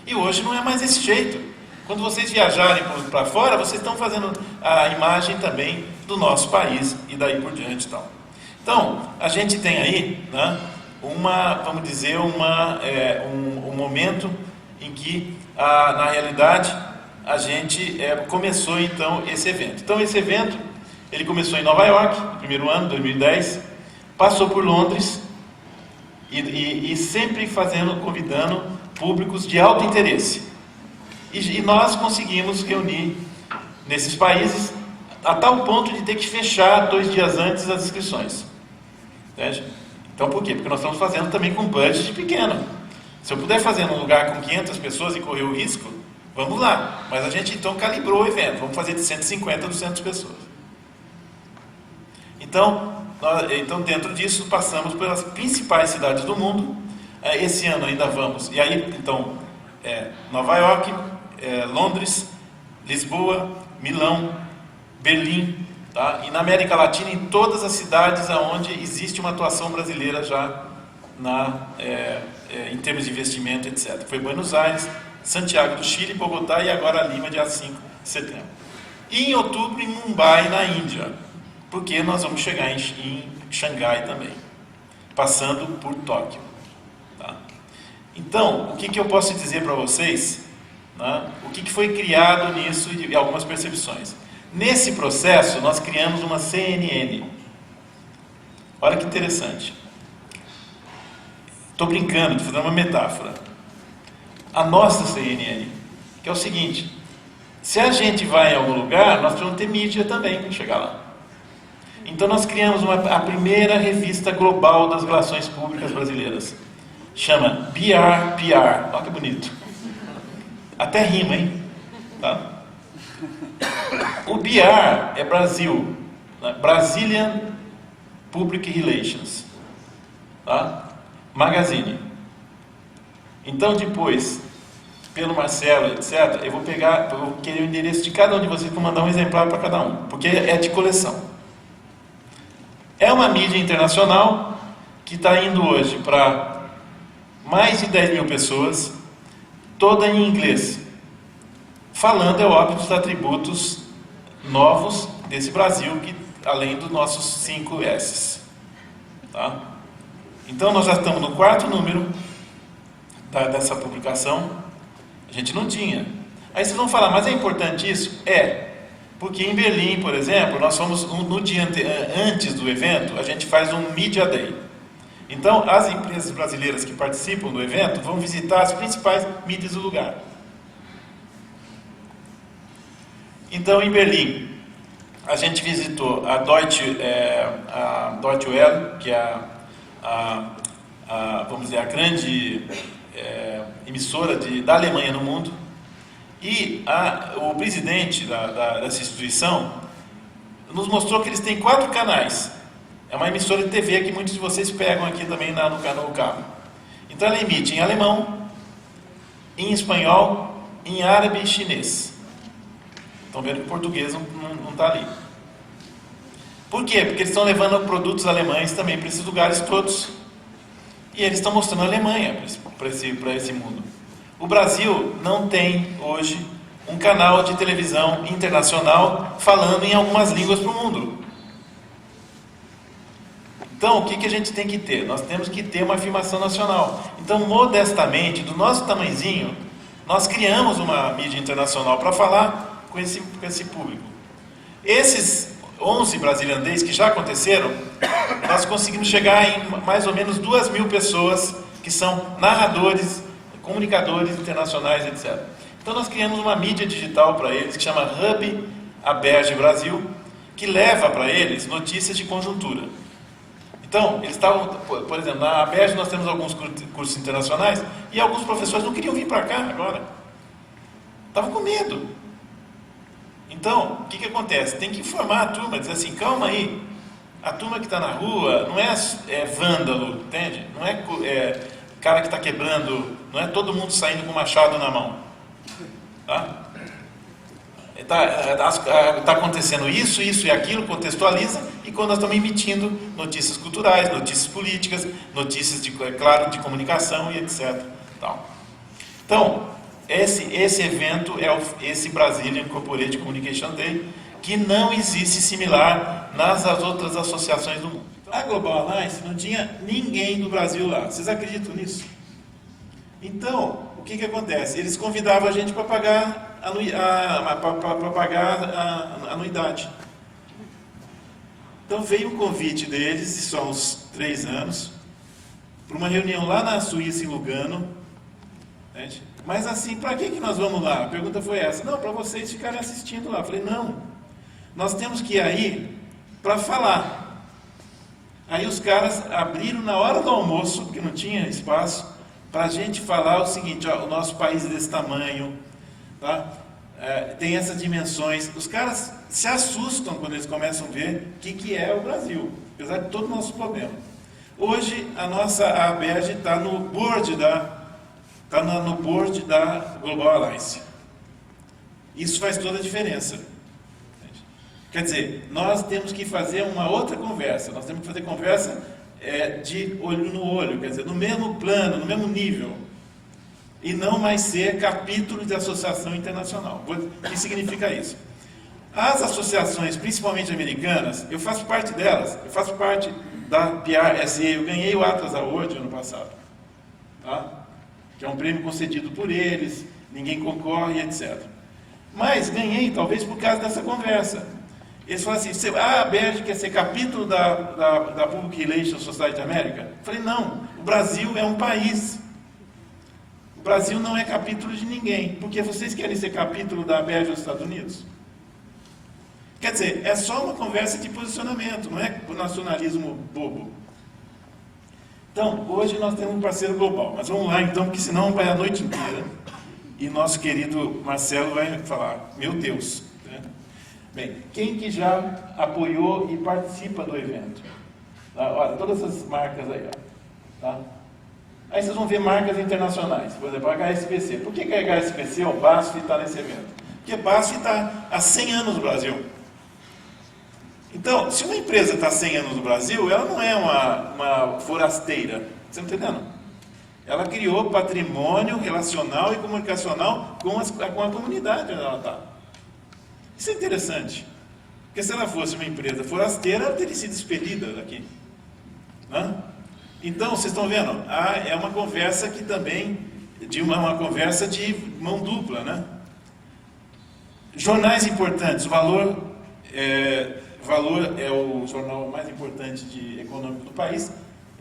E hoje não é mais desse jeito. Quando vocês viajarem para fora, vocês estão fazendo a imagem também do nosso país e daí por diante e tal. Então, a gente tem aí, né, vamos dizer, um momento em que, na realidade, a gente começou então esse evento. Então, esse evento, ele começou em Nova York, no primeiro ano, 2010, passou por Londres e sempre convidando públicos de alto interesse. E nós conseguimos reunir nesses países a tal ponto de ter que fechar 2 dias antes as inscrições. Entende? Então, por quê? Porque nós estamos fazendo também com budget pequeno. Se eu puder fazer num lugar com 500 pessoas e correr o risco, vamos lá. Mas a gente então calibrou o evento. Vamos fazer de 150 a 200 pessoas. Então, dentro disso, passamos pelas principais cidades do mundo. Esse ano ainda vamos. E aí, então, Nova York, Londres, Lisboa, Milão, Berlim, tá? E na América Latina, em todas as cidades onde existe uma atuação brasileira já em termos de investimento, etc. Foi Buenos Aires, Santiago do Chile, Bogotá e agora Lima, dia 5 de setembro. E em outubro, em Mumbai, na Índia, porque nós vamos chegar em Xangai também, passando por Tóquio. Tá? Então, o que eu posso dizer para vocês, né? O que foi criado nisso e algumas percepções. Nesse processo, nós criamos uma CNN. Olha que interessante. Estou brincando, estou fazendo uma metáfora. A nossa CNN, que é o seguinte: se a gente vai em algum lugar, nós precisamos ter mídia também para chegar lá. Então nós criamos a primeira revista global das relações públicas brasileiras. Chama BR-PR. Olha que bonito. Até rima, hein? Tá? O BR é Brasil, né? Brazilian Public Relations, tá? Magazine. Então depois, pelo Marcelo, etc., eu vou querer o endereço de cada um de vocês para mandar um exemplar para cada um, porque é de coleção. É uma mídia internacional que está indo hoje para mais de 10 mil pessoas, toda em inglês, falando, é óbvio, dos atributos novos desse Brasil, que, além dos nossos 5 S's. Tá? Então, nós já estamos no 4º número dessa publicação. A gente não tinha. Aí vocês vão falar, mas é importante isso? Porque em Berlim, por exemplo, nós fomos, no dia antes do evento, a gente faz um Media Day. Então, as empresas brasileiras que participam do evento vão visitar as principais mídias do lugar. Então, em Berlim, a gente visitou a Deutsche Welle, que é vamos dizer, a grande emissora da Alemanha no mundo, e o presidente dessa instituição nos mostrou que eles têm 4 canais. É uma emissora de TV que muitos de vocês pegam aqui também no carro. Então ela emite em alemão, em espanhol, em árabe e chinês. Estão vendo que o português não está ali. Por quê? Porque eles estão levando produtos alemães também para esses lugares todos. E eles estão mostrando a Alemanha para esse mundo. O Brasil não tem hoje um canal de televisão internacional falando em algumas línguas para o mundo. Então, o que a gente tem que ter? Nós temos que ter uma afirmação nacional. Então, modestamente, do nosso tamanhozinho, nós criamos uma mídia internacional para falar com esse público. Esses 11 Brazilian Days que já aconteceram, nós conseguimos chegar em mais ou menos 2.000 pessoas que são narradores, comunicadores internacionais, etc. Então nós criamos uma mídia digital para eles que chama Hub Aberge Brasil, que leva para eles notícias de conjuntura. Então, eles estavam, por exemplo, na Aberge nós temos alguns cursos internacionais e alguns professores não queriam vir para cá agora. Estavam com medo. Então, o que acontece? Tem que informar a turma, dizer assim, calma aí, a turma que está na rua não é vândalo, entende? Não é cara que está quebrando, não é todo mundo saindo com machado na mão. Tá? Está acontecendo isso, isso e aquilo, contextualiza, e quando nós estamos emitindo notícias culturais, notícias políticas, notícias, claro, de comunicação e etc. Então, esse evento é esse Brazilian Corporate Communication Day, que não existe similar nas outras associações do mundo. A Global Alliance não tinha ninguém do Brasil lá. Vocês acreditam nisso? Então, o que acontece? Eles convidavam a gente para pagar a anuidade. Então veio um convite deles, isso há uns 3 anos, para uma reunião lá na Suíça, em Lugano. Mas assim, para que nós vamos lá? A pergunta foi essa. Não, para vocês ficarem assistindo lá. Eu falei, não, nós temos que ir aí para falar. Aí os caras abriram na hora do almoço, porque não tinha espaço, para a gente falar o seguinte: ó, o nosso país é desse tamanho, tá? Tem essas dimensões. Os caras se assustam quando eles começam a ver o que é o Brasil, apesar de todo o nosso problema. Hoje a ABERJ está no board da Global Alliance. Isso faz toda a diferença. Quer dizer, nós temos que fazer uma outra conversa. Nós temos que fazer conversa de olho no olho, quer dizer, no mesmo plano, no mesmo nível. E não mais ser capítulo de associação internacional. O que significa isso? As associações, principalmente americanas, eu faço parte delas. Eu faço parte da PRSA. Eu ganhei o Atlas Award ano passado, tá? Que é um prêmio concedido por eles, ninguém concorre, etc. Mas ganhei, talvez, por causa dessa conversa. Eles falam assim: a ABERJ quer ser capítulo da Public Relations Society América? Eu falei, não, o Brasil é um país. O Brasil não é capítulo de ninguém, porque vocês querem ser capítulo da ABERJ nos Estados Unidos? Quer dizer, é só uma conversa de posicionamento, não é o nacionalismo bobo. Então, hoje nós temos um parceiro global, mas vamos lá então, porque senão vai a noite inteira, e nosso querido Marcelo vai falar, meu Deus. Né? Bem, quem que já apoiou e participa do evento? Tá? Olha, todas essas marcas aí, ó. Tá? Aí vocês vão ver marcas internacionais, por exemplo, a HSBC. Por que a HSBC, o BASF, está nesse evento? Porque a BASF está há 100 anos no Brasil. Então, se uma empresa está há 100 anos no Brasil, ela não é uma forasteira, você não está entendendo? Ela criou patrimônio relacional e comunicacional com a comunidade onde ela está. Isso é interessante, porque se ela fosse uma empresa forasteira, ela teria sido expelida daqui. Né? Então, vocês estão vendo, é uma conversa que também, uma conversa de mão dupla, né? Jornais importantes, o Valor é o jornal mais importante econômico do país,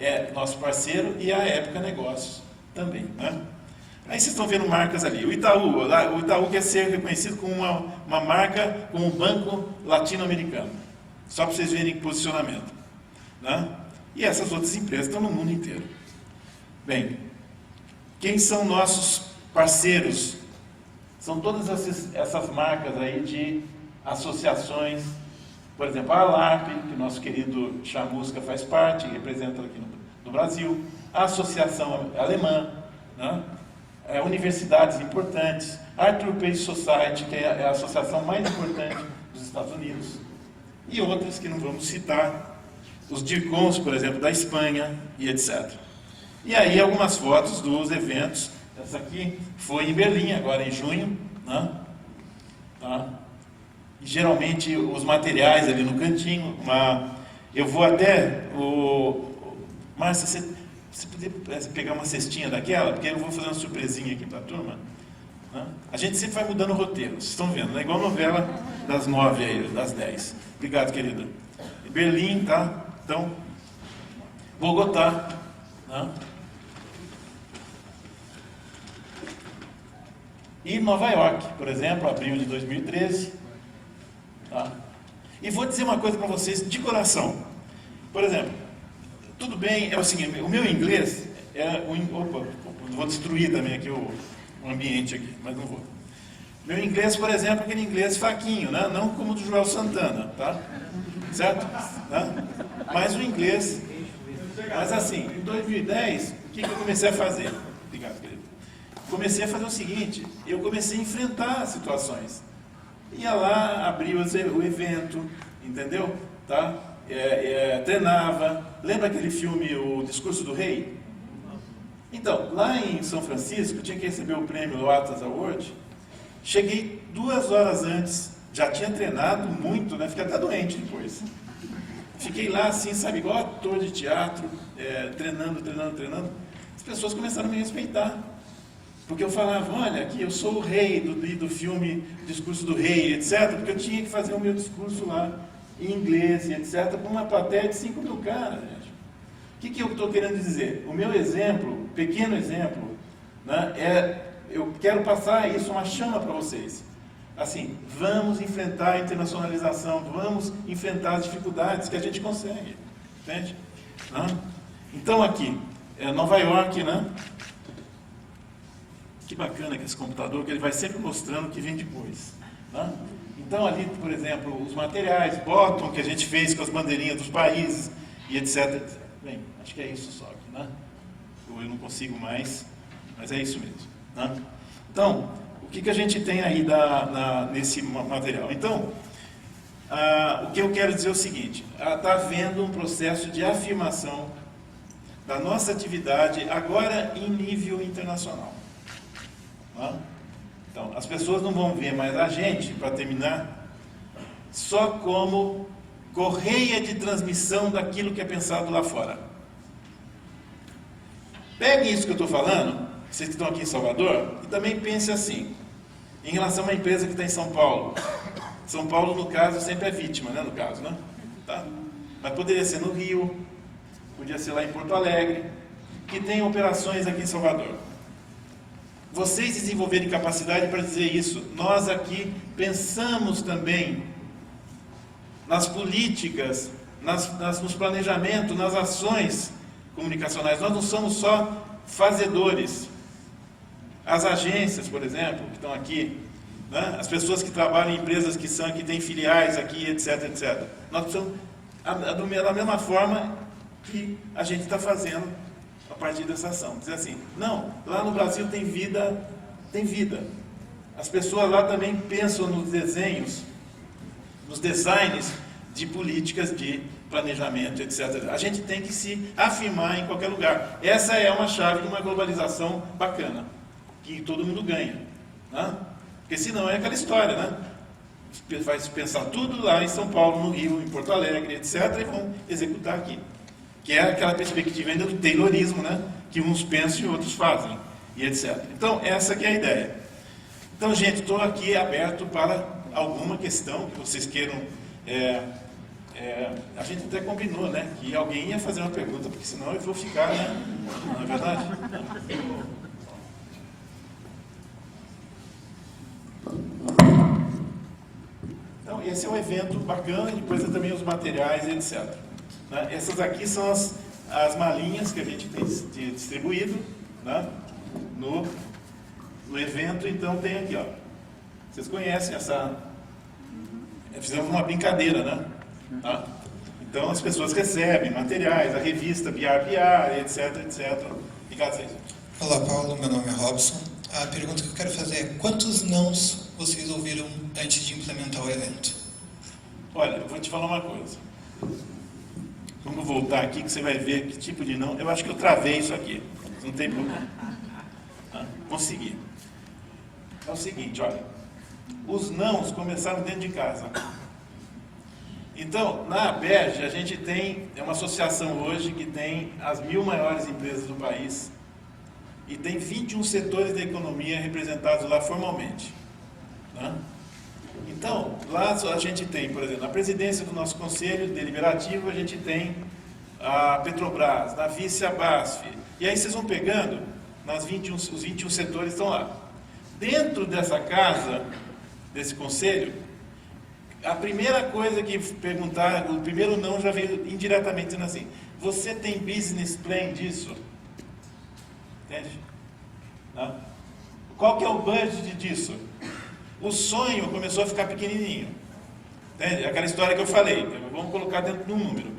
é nosso parceiro, e a Época Negócios também, né? Aí vocês estão vendo marcas ali, o Itaú quer ser reconhecido como uma marca, como um banco latino-americano, só para vocês verem posicionamento, né? E essas outras empresas estão no mundo inteiro. Bem, quem são nossos parceiros? São todas essas marcas aí de associações, por exemplo, a ALARP, que o nosso querido Chamusca faz parte, representa aqui no Brasil, a Associação Alemã, né? Universidades importantes, a Arthur Page Society, que é a associação mais importante dos Estados Unidos, e outras que não vamos citar, os DIRCONs, por exemplo, da Espanha, e etc. E aí algumas fotos dos eventos. Essa aqui foi em Berlim, agora em junho, né? Tá? E geralmente os materiais ali no cantinho, eu vou até, Márcia, você poderia pegar uma cestinha daquela, porque eu vou fazer uma surpresinha aqui para a turma. Né? A gente sempre vai mudando o roteiro, vocês estão vendo, né? Igual a novela das 9 aí, das 10. Obrigado, querida. Berlim, tá? Então, Bogotá, né? E Nova York, por exemplo, abril de 2013. Tá? E vou dizer uma coisa para vocês de coração. Por exemplo, tudo bem, é o seguinte, o meu inglês vou destruir também aqui o ambiente aqui, mas não vou. Meu inglês, por exemplo, é aquele inglês fraquinho, né? Não como o do Joel Santana, tá? Certo? Né? Mas o inglês, mas assim, em 2010, o que eu comecei a fazer? Obrigado, querido. Comecei a fazer o seguinte, eu comecei a enfrentar situações. Ia lá, abria o evento, entendeu? Tá? Treinava. Lembra aquele filme O Discurso do Rei? Então, lá em São Francisco, eu tinha que receber o prêmio do Atlas Award. Cheguei 2 horas antes, já tinha treinado muito, né? Fiquei até doente depois. Fiquei lá assim, sabe, igual ator de teatro, treinando. As pessoas começaram a me respeitar. Porque eu falava, olha, aqui eu sou o rei do filme Discurso do Rei, etc. Porque eu tinha que fazer o meu discurso lá em inglês, etc. para uma plateia de 5 mil caras, gente. O que eu estou querendo dizer? O meu exemplo, pequeno exemplo, né, eu quero passar isso, uma chama para vocês. Assim, vamos enfrentar a internacionalização, vamos enfrentar as dificuldades que a gente consegue, entende? Né? Então aqui, Nova York, né? Que bacana que esse computador, que ele vai sempre mostrando o que vem depois. Né? Então ali, por exemplo, os materiais, bottom que a gente fez com as bandeirinhas dos países e etc. Bem, acho que é isso só aqui, né? Eu não consigo mais, mas é isso mesmo. Né? Então, o que a gente tem aí nesse material? Então, o que eu quero dizer é o seguinte, está havendo um processo de afirmação da nossa atividade agora em nível internacional. Tá? Então, as pessoas não vão ver mais a gente, para terminar, só como correia de transmissão daquilo que é pensado lá fora. Peguem isso que eu estou falando, vocês que estão aqui em Salvador, e também pense assim, em relação a uma empresa que está em São Paulo. São Paulo, no caso, sempre é vítima, né, no caso, né? Tá? Mas poderia ser no Rio, podia ser lá em Porto Alegre, que tem operações aqui em Salvador. Vocês desenvolverem capacidade para dizer isso. Nós aqui pensamos também nas políticas, nos planejamentos, nas ações comunicacionais. Nós não somos só fazedores. As agências, por exemplo, que estão aqui, né? As pessoas que trabalham em empresas que têm filiais aqui, etc, etc. Nós precisamos, da mesma forma que a gente está fazendo a partir dessa ação. Dizer assim, não, lá no Brasil tem vida. As pessoas lá também pensam nos desenhos, nos designs de políticas de planejamento, etc. A gente tem que se afirmar em qualquer lugar. Essa é uma chave de uma globalização bacana, que todo mundo ganha. Né? Porque senão é aquela história, né? Vai pensar tudo lá em São Paulo, no Rio, em Porto Alegre, etc. e vão executar aqui. Que é aquela perspectiva ainda do Taylorismo, né? Que uns pensam e outros fazem, e etc. Então, essa que é a ideia. Então, gente, estou aqui aberto para alguma questão que vocês queiram. A gente até combinou, né? Que alguém ia fazer uma pergunta, porque senão eu vou ficar, né? Não é verdade? Então, esse é um evento bacana, depois também os materiais, etc. Né? Essas aqui são as malinhas que a gente tem distribuído, né? no evento. Então tem aqui, ó. Vocês conhecem essa... Fizemos uma brincadeira, né? Tá? Então as pessoas recebem materiais, a revista BR, etc, etc. Obrigado a vocês. Olá, Paulo, meu nome é Robson. A pergunta que eu quero fazer é: quantos nãos vocês ouviram antes de implementar o evento? Olha, eu vou te falar uma coisa. Vamos voltar aqui que você vai ver que tipo de não. Eu acho que eu travei isso aqui. Não tem problema. Consegui. É o seguinte, olha. Os nãos começaram dentro de casa. Então, na ABERJ, a gente tem uma associação hoje que tem as 1000 maiores empresas do país e tem 21 setores da economia representados lá formalmente. Né? Então, lá a gente tem, por exemplo, na presidência do nosso conselho deliberativo, a gente tem a Petrobras, na vice a BASF. E aí vocês vão pegando, os 21 setores estão lá. Dentro dessa casa, desse conselho, a primeira coisa que perguntar, o primeiro não já veio indiretamente dizendo assim: você tem business plan disso? Entende? Não? Qual que é o budget disso? O sonho começou a ficar pequenininho. Entende? Aquela história que eu falei, vamos colocar dentro de um número.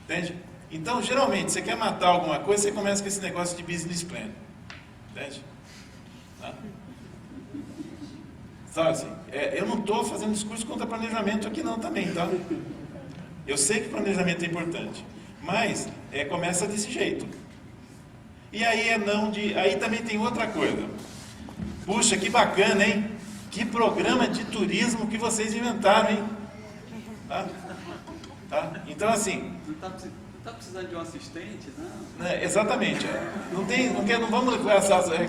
Entende? Então, geralmente, você quer matar alguma coisa, você começa com esse negócio de business plan. Entende? Não? Sabe assim, eu não estou fazendo discurso contra planejamento aqui não também, tá? Eu sei que planejamento é importante, mas começa desse jeito. E aí aí também tem outra coisa. Puxa, que bacana, hein? Que programa de turismo que vocês inventaram, hein? Tá? Então, assim... Não está precisando de um assistente, não? Exatamente. Não vamos...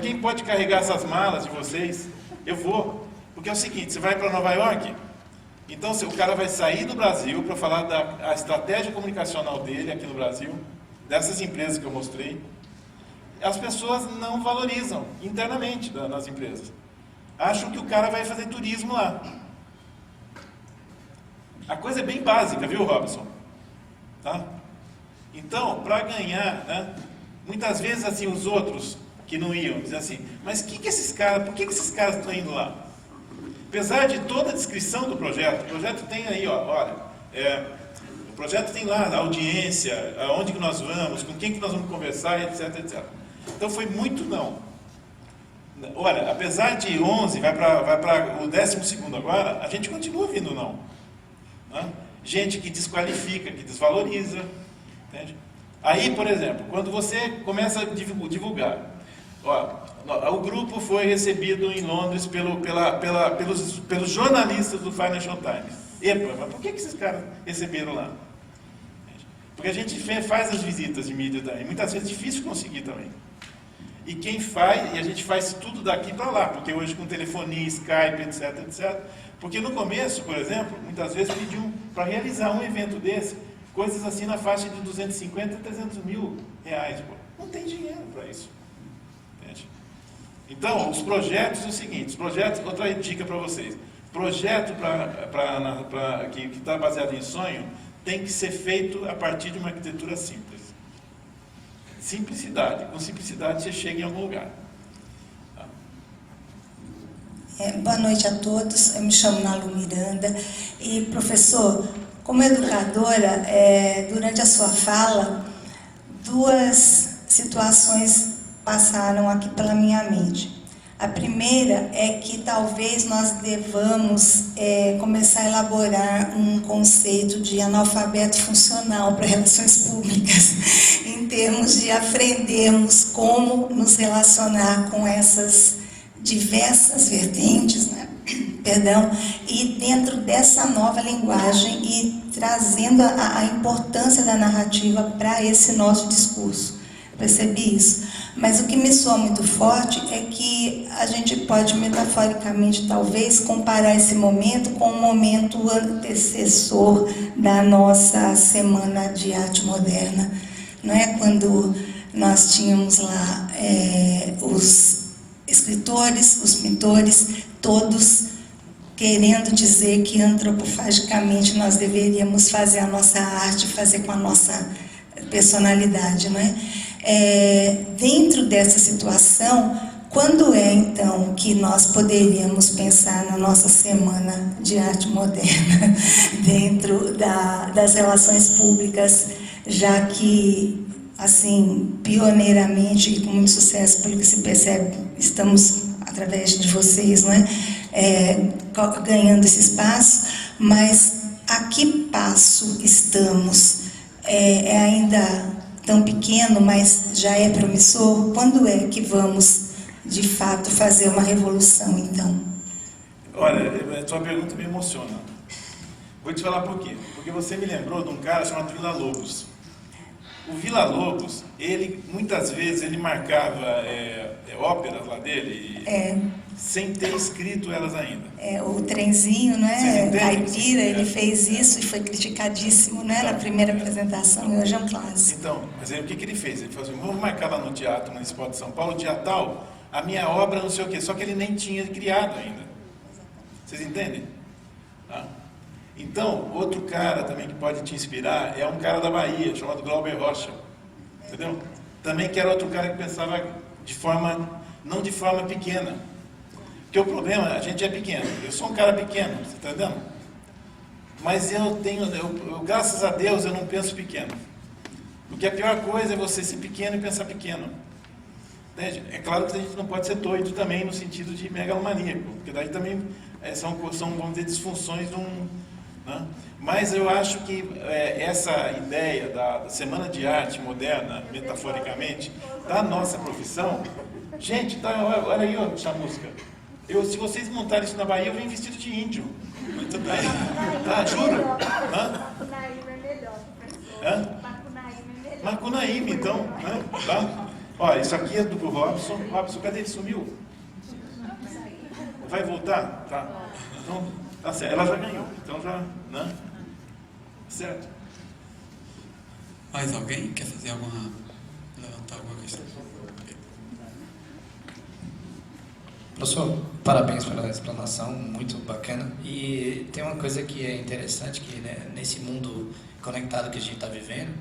Quem pode carregar essas malas de vocês? Eu vou. Porque é o seguinte, você vai para Nova York, então o cara vai sair do Brasil para falar da estratégia comunicacional dele aqui no Brasil, dessas empresas que eu mostrei. As pessoas não valorizam internamente nas empresas. Acham que o cara vai fazer turismo lá. A coisa é bem básica, viu, Robson? Tá? Então, para ganhar, né, muitas vezes assim, os outros que não iam, dizem assim, mas por que esses caras estão indo lá? Apesar de toda a descrição do projeto, o projeto tem aí, olha, o projeto tem lá a audiência, aonde que nós vamos, com quem que nós vamos conversar, etc, etc. Então foi muito não. Olha, apesar de 11, vai para o 12º agora, a gente continua vindo não. Né? Gente que desqualifica, que desvaloriza. Entende? Aí, por exemplo, quando você começa a divulgar, o grupo foi recebido em Londres pelos jornalistas do Financial Times. Epa, mas por que esses caras receberam lá? Porque a gente faz as visitas de mídia também, muitas vezes é difícil conseguir também. E a gente faz tudo daqui para lá, porque hoje com telefonia, Skype, etc, etc. Porque no começo, por exemplo, muitas vezes pediam para realizar um evento desse, coisas assim na faixa de 250 a 300 mil reais. Pô. Não tem dinheiro para isso. Entende? Então, os projetos é o seguinte, outra dica para vocês, projeto que está baseado em sonho, tem que ser feito a partir de uma arquitetura simples. Simplicidade. Com simplicidade você chega em algum lugar. Tá? Boa noite a todos. Eu me chamo Nalu Miranda. E, professor, como educadora, durante a sua fala, 2 situações passaram aqui pela minha mente. A primeira é que talvez nós devamos começar a elaborar um conceito de analfabeto funcional para relações públicas, em termos de aprendermos como nos relacionar com essas diversas vertentes, né? Perdão, e dentro dessa nova linguagem e trazendo a importância da narrativa para esse nosso discurso. Percebi isso. Mas o que me soa muito forte é que a gente pode, metaforicamente, talvez, comparar esse momento com o momento antecessor da nossa Semana de Arte Moderna. Não é? Quando nós tínhamos lá os escritores, os pintores, todos querendo dizer que antropofagicamente nós deveríamos fazer a nossa arte, fazer com a nossa personalidade, não é? Dentro dessa situação, quando então que nós poderíamos pensar na nossa Semana de Arte Moderna dentro das relações públicas, já que, assim, pioneiramente e com muito sucesso, pelo que se percebe, estamos, através de vocês, não é? Ganhando esse espaço, mas a que passo estamos? Ainda tão pequeno, mas já é promissor? Quando é que vamos, de fato, fazer uma revolução, então? Olha, a sua pergunta me emociona. Vou te falar por quê. Porque você me lembrou de um cara chamado Villa-Lobos. O Villa-Lobos, muitas vezes, ele marcava óperas lá dele, sem ter escrito elas ainda. O trenzinho, não é? Caipira, ele fez É. isso e foi criticadíssimo, né? Na primeira apresentação, e hoje é um clássico. Então, mas aí o que ele fez? Ele falou assim, vamos marcar lá no Teatro Municipal de São Paulo, dia tal, a minha obra não sei o quê, só que ele nem tinha criado ainda. Vocês entendem? Tá? Então, outro cara também que pode te inspirar é um cara da Bahia, chamado Glauber Rocha. Entendeu? Também que era outro cara que pensava não de forma pequena. Porque o problema, a gente é pequeno. Eu sou um cara pequeno, você está entendendo? Mas graças a Deus, eu não penso pequeno. Porque a pior coisa é você ser pequeno e pensar pequeno. né? É claro que a gente não pode ser doido também no sentido de megalomaníaco, porque daí também são, vamos dizer, disfunções de um... Né? Mas eu acho que essa ideia da Semana de Arte Moderna, metaforicamente, da nossa profissão... Gente, tá, olha aí, ó, essa música. Se vocês montarem isso na Bahia, eu venho vestido de índio. Muito bem. Tá, juro. Macunaíma é melhor, professor. Macunaíma é melhor. Macunaíma, então. Né? Tá? Ó, isso aqui é do Robson. Robson, cadê ele? Sumiu? Vai voltar? Tá. Então, tá certo. Ela já ganhou. Então já, né? Certo. Mais alguém quer fazer levantar alguma questão? Professor, parabéns pela explanação, muito bacana. E tem uma coisa que é interessante, que né, nesse mundo conectado que a gente está vivendo,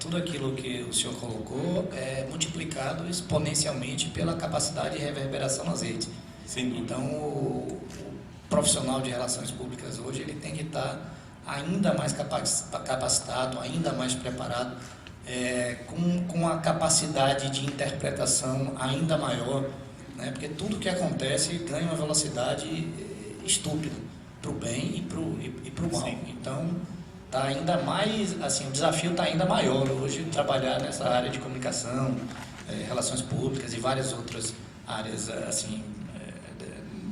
tudo aquilo que o senhor colocou é multiplicado exponencialmente pela capacidade de reverberação nas redes. Sim. Então, o profissional de relações públicas hoje, ele tem que estar ainda mais capacitado, ainda mais preparado, com a capacidade de interpretação ainda maior, né? Porque tudo que acontece ganha uma velocidade estúpida para o bem e para o mal. Sim. Então, tá ainda mais, assim, o desafio está ainda maior hoje trabalhar nessa área de comunicação, relações públicas e várias outras áreas assim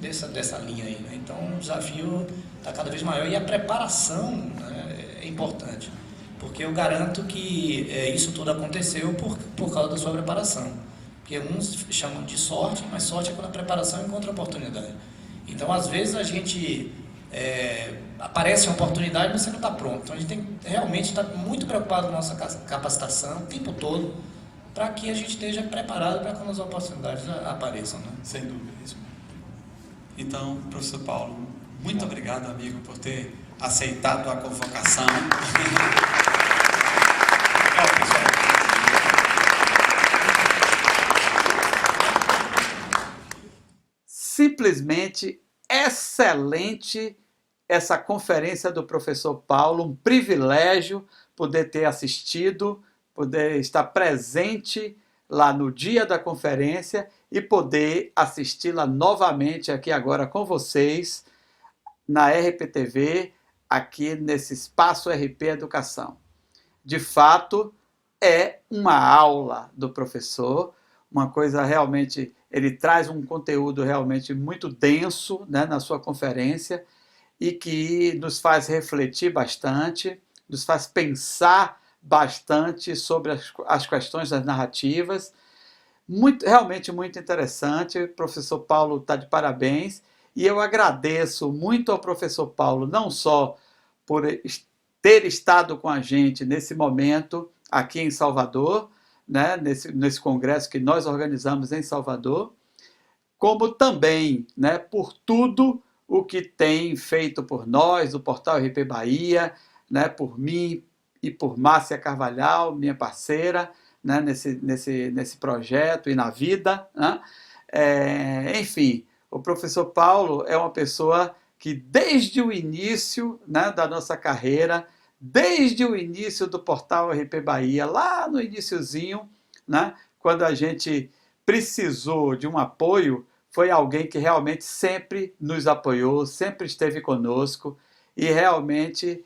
dessa linha aí, né? Então, o desafio está cada vez maior e a preparação, né, é importante, porque eu garanto que isso tudo aconteceu por causa da sua preparação. Porque uns chamam de sorte, mas sorte é quando a preparação encontra oportunidade. Então, às vezes, a gente aparece uma oportunidade, mas você não está pronto. Então, a gente tem realmente estar muito preocupado com a nossa capacitação o tempo todo, para que a gente esteja preparado para quando as oportunidades apareçam, né? Sem dúvida, isso. Então, professor Paulo, muito obrigado, amigo, por ter aceitado a convocação. Simplesmente excelente essa conferência do professor Paulo, um privilégio poder ter assistido, poder estar presente lá no dia da conferência e poder assisti-la novamente aqui agora com vocês na RPTV, aqui nesse Espaço RP Educação. De fato, é uma aula do professor, uma coisa realmente, ele traz um conteúdo realmente muito denso, né, na sua conferência e que nos faz refletir bastante, nos faz pensar bastante sobre as questões das narrativas. Realmente muito interessante, o professor Paulo está de parabéns e eu agradeço muito ao professor Paulo, não só por ter estado com a gente nesse momento aqui em Salvador, né, nesse congresso que nós organizamos em Salvador, como também, né, por tudo o que tem feito por nós, o Portal RP Bahia, né, por mim e por Márcia Carvalhal, minha parceira, né, nesse projeto e na vida, né? Enfim, o professor Paulo é uma pessoa que desde o início, né, da nossa carreira, desde o início do Portal RP Bahia, lá no iniciozinho, né, quando a gente precisou de um apoio, foi alguém que realmente sempre nos apoiou, sempre esteve conosco e realmente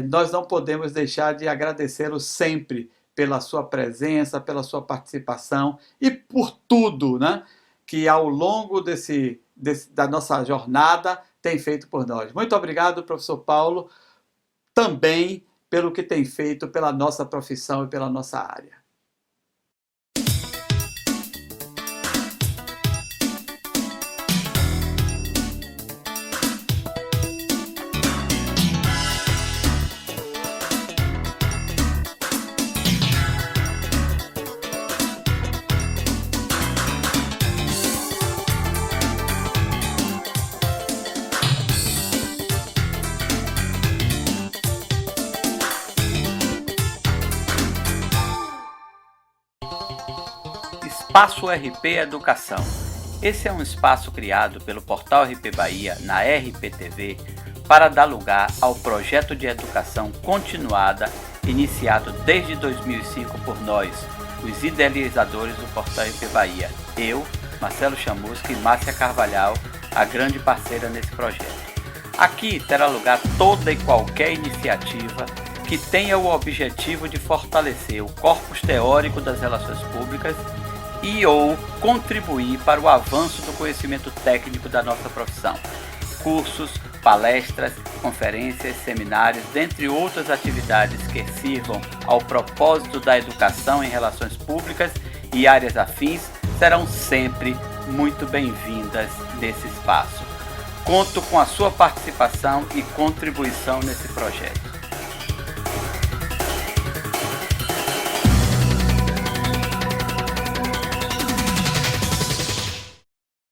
nós não podemos deixar de agradecê-lo sempre pela sua presença, pela sua participação e por tudo, né, que ao longo da nossa jornada tem feito por nós. Muito obrigado, professor Paulo, também pelo que tem feito pela nossa profissão e pela nossa área. Espaço RP Educação. Esse é um espaço criado pelo Portal RP Bahia na RPTV para dar lugar ao projeto de educação continuada iniciado desde 2005 por nós, os idealizadores do Portal RP Bahia, eu, Marcelo Chamusca e Márcia Carvalhal, a grande parceira nesse projeto. Aqui terá lugar toda e qualquer iniciativa que tenha o objetivo de fortalecer o corpus teórico das relações públicas e ou contribuir para o avanço do conhecimento técnico da nossa profissão. Cursos, palestras, conferências, seminários, dentre outras atividades que sirvam ao propósito da educação em relações públicas e áreas afins serão sempre muito bem-vindas nesse espaço. Conto com a sua participação e contribuição nesse projeto.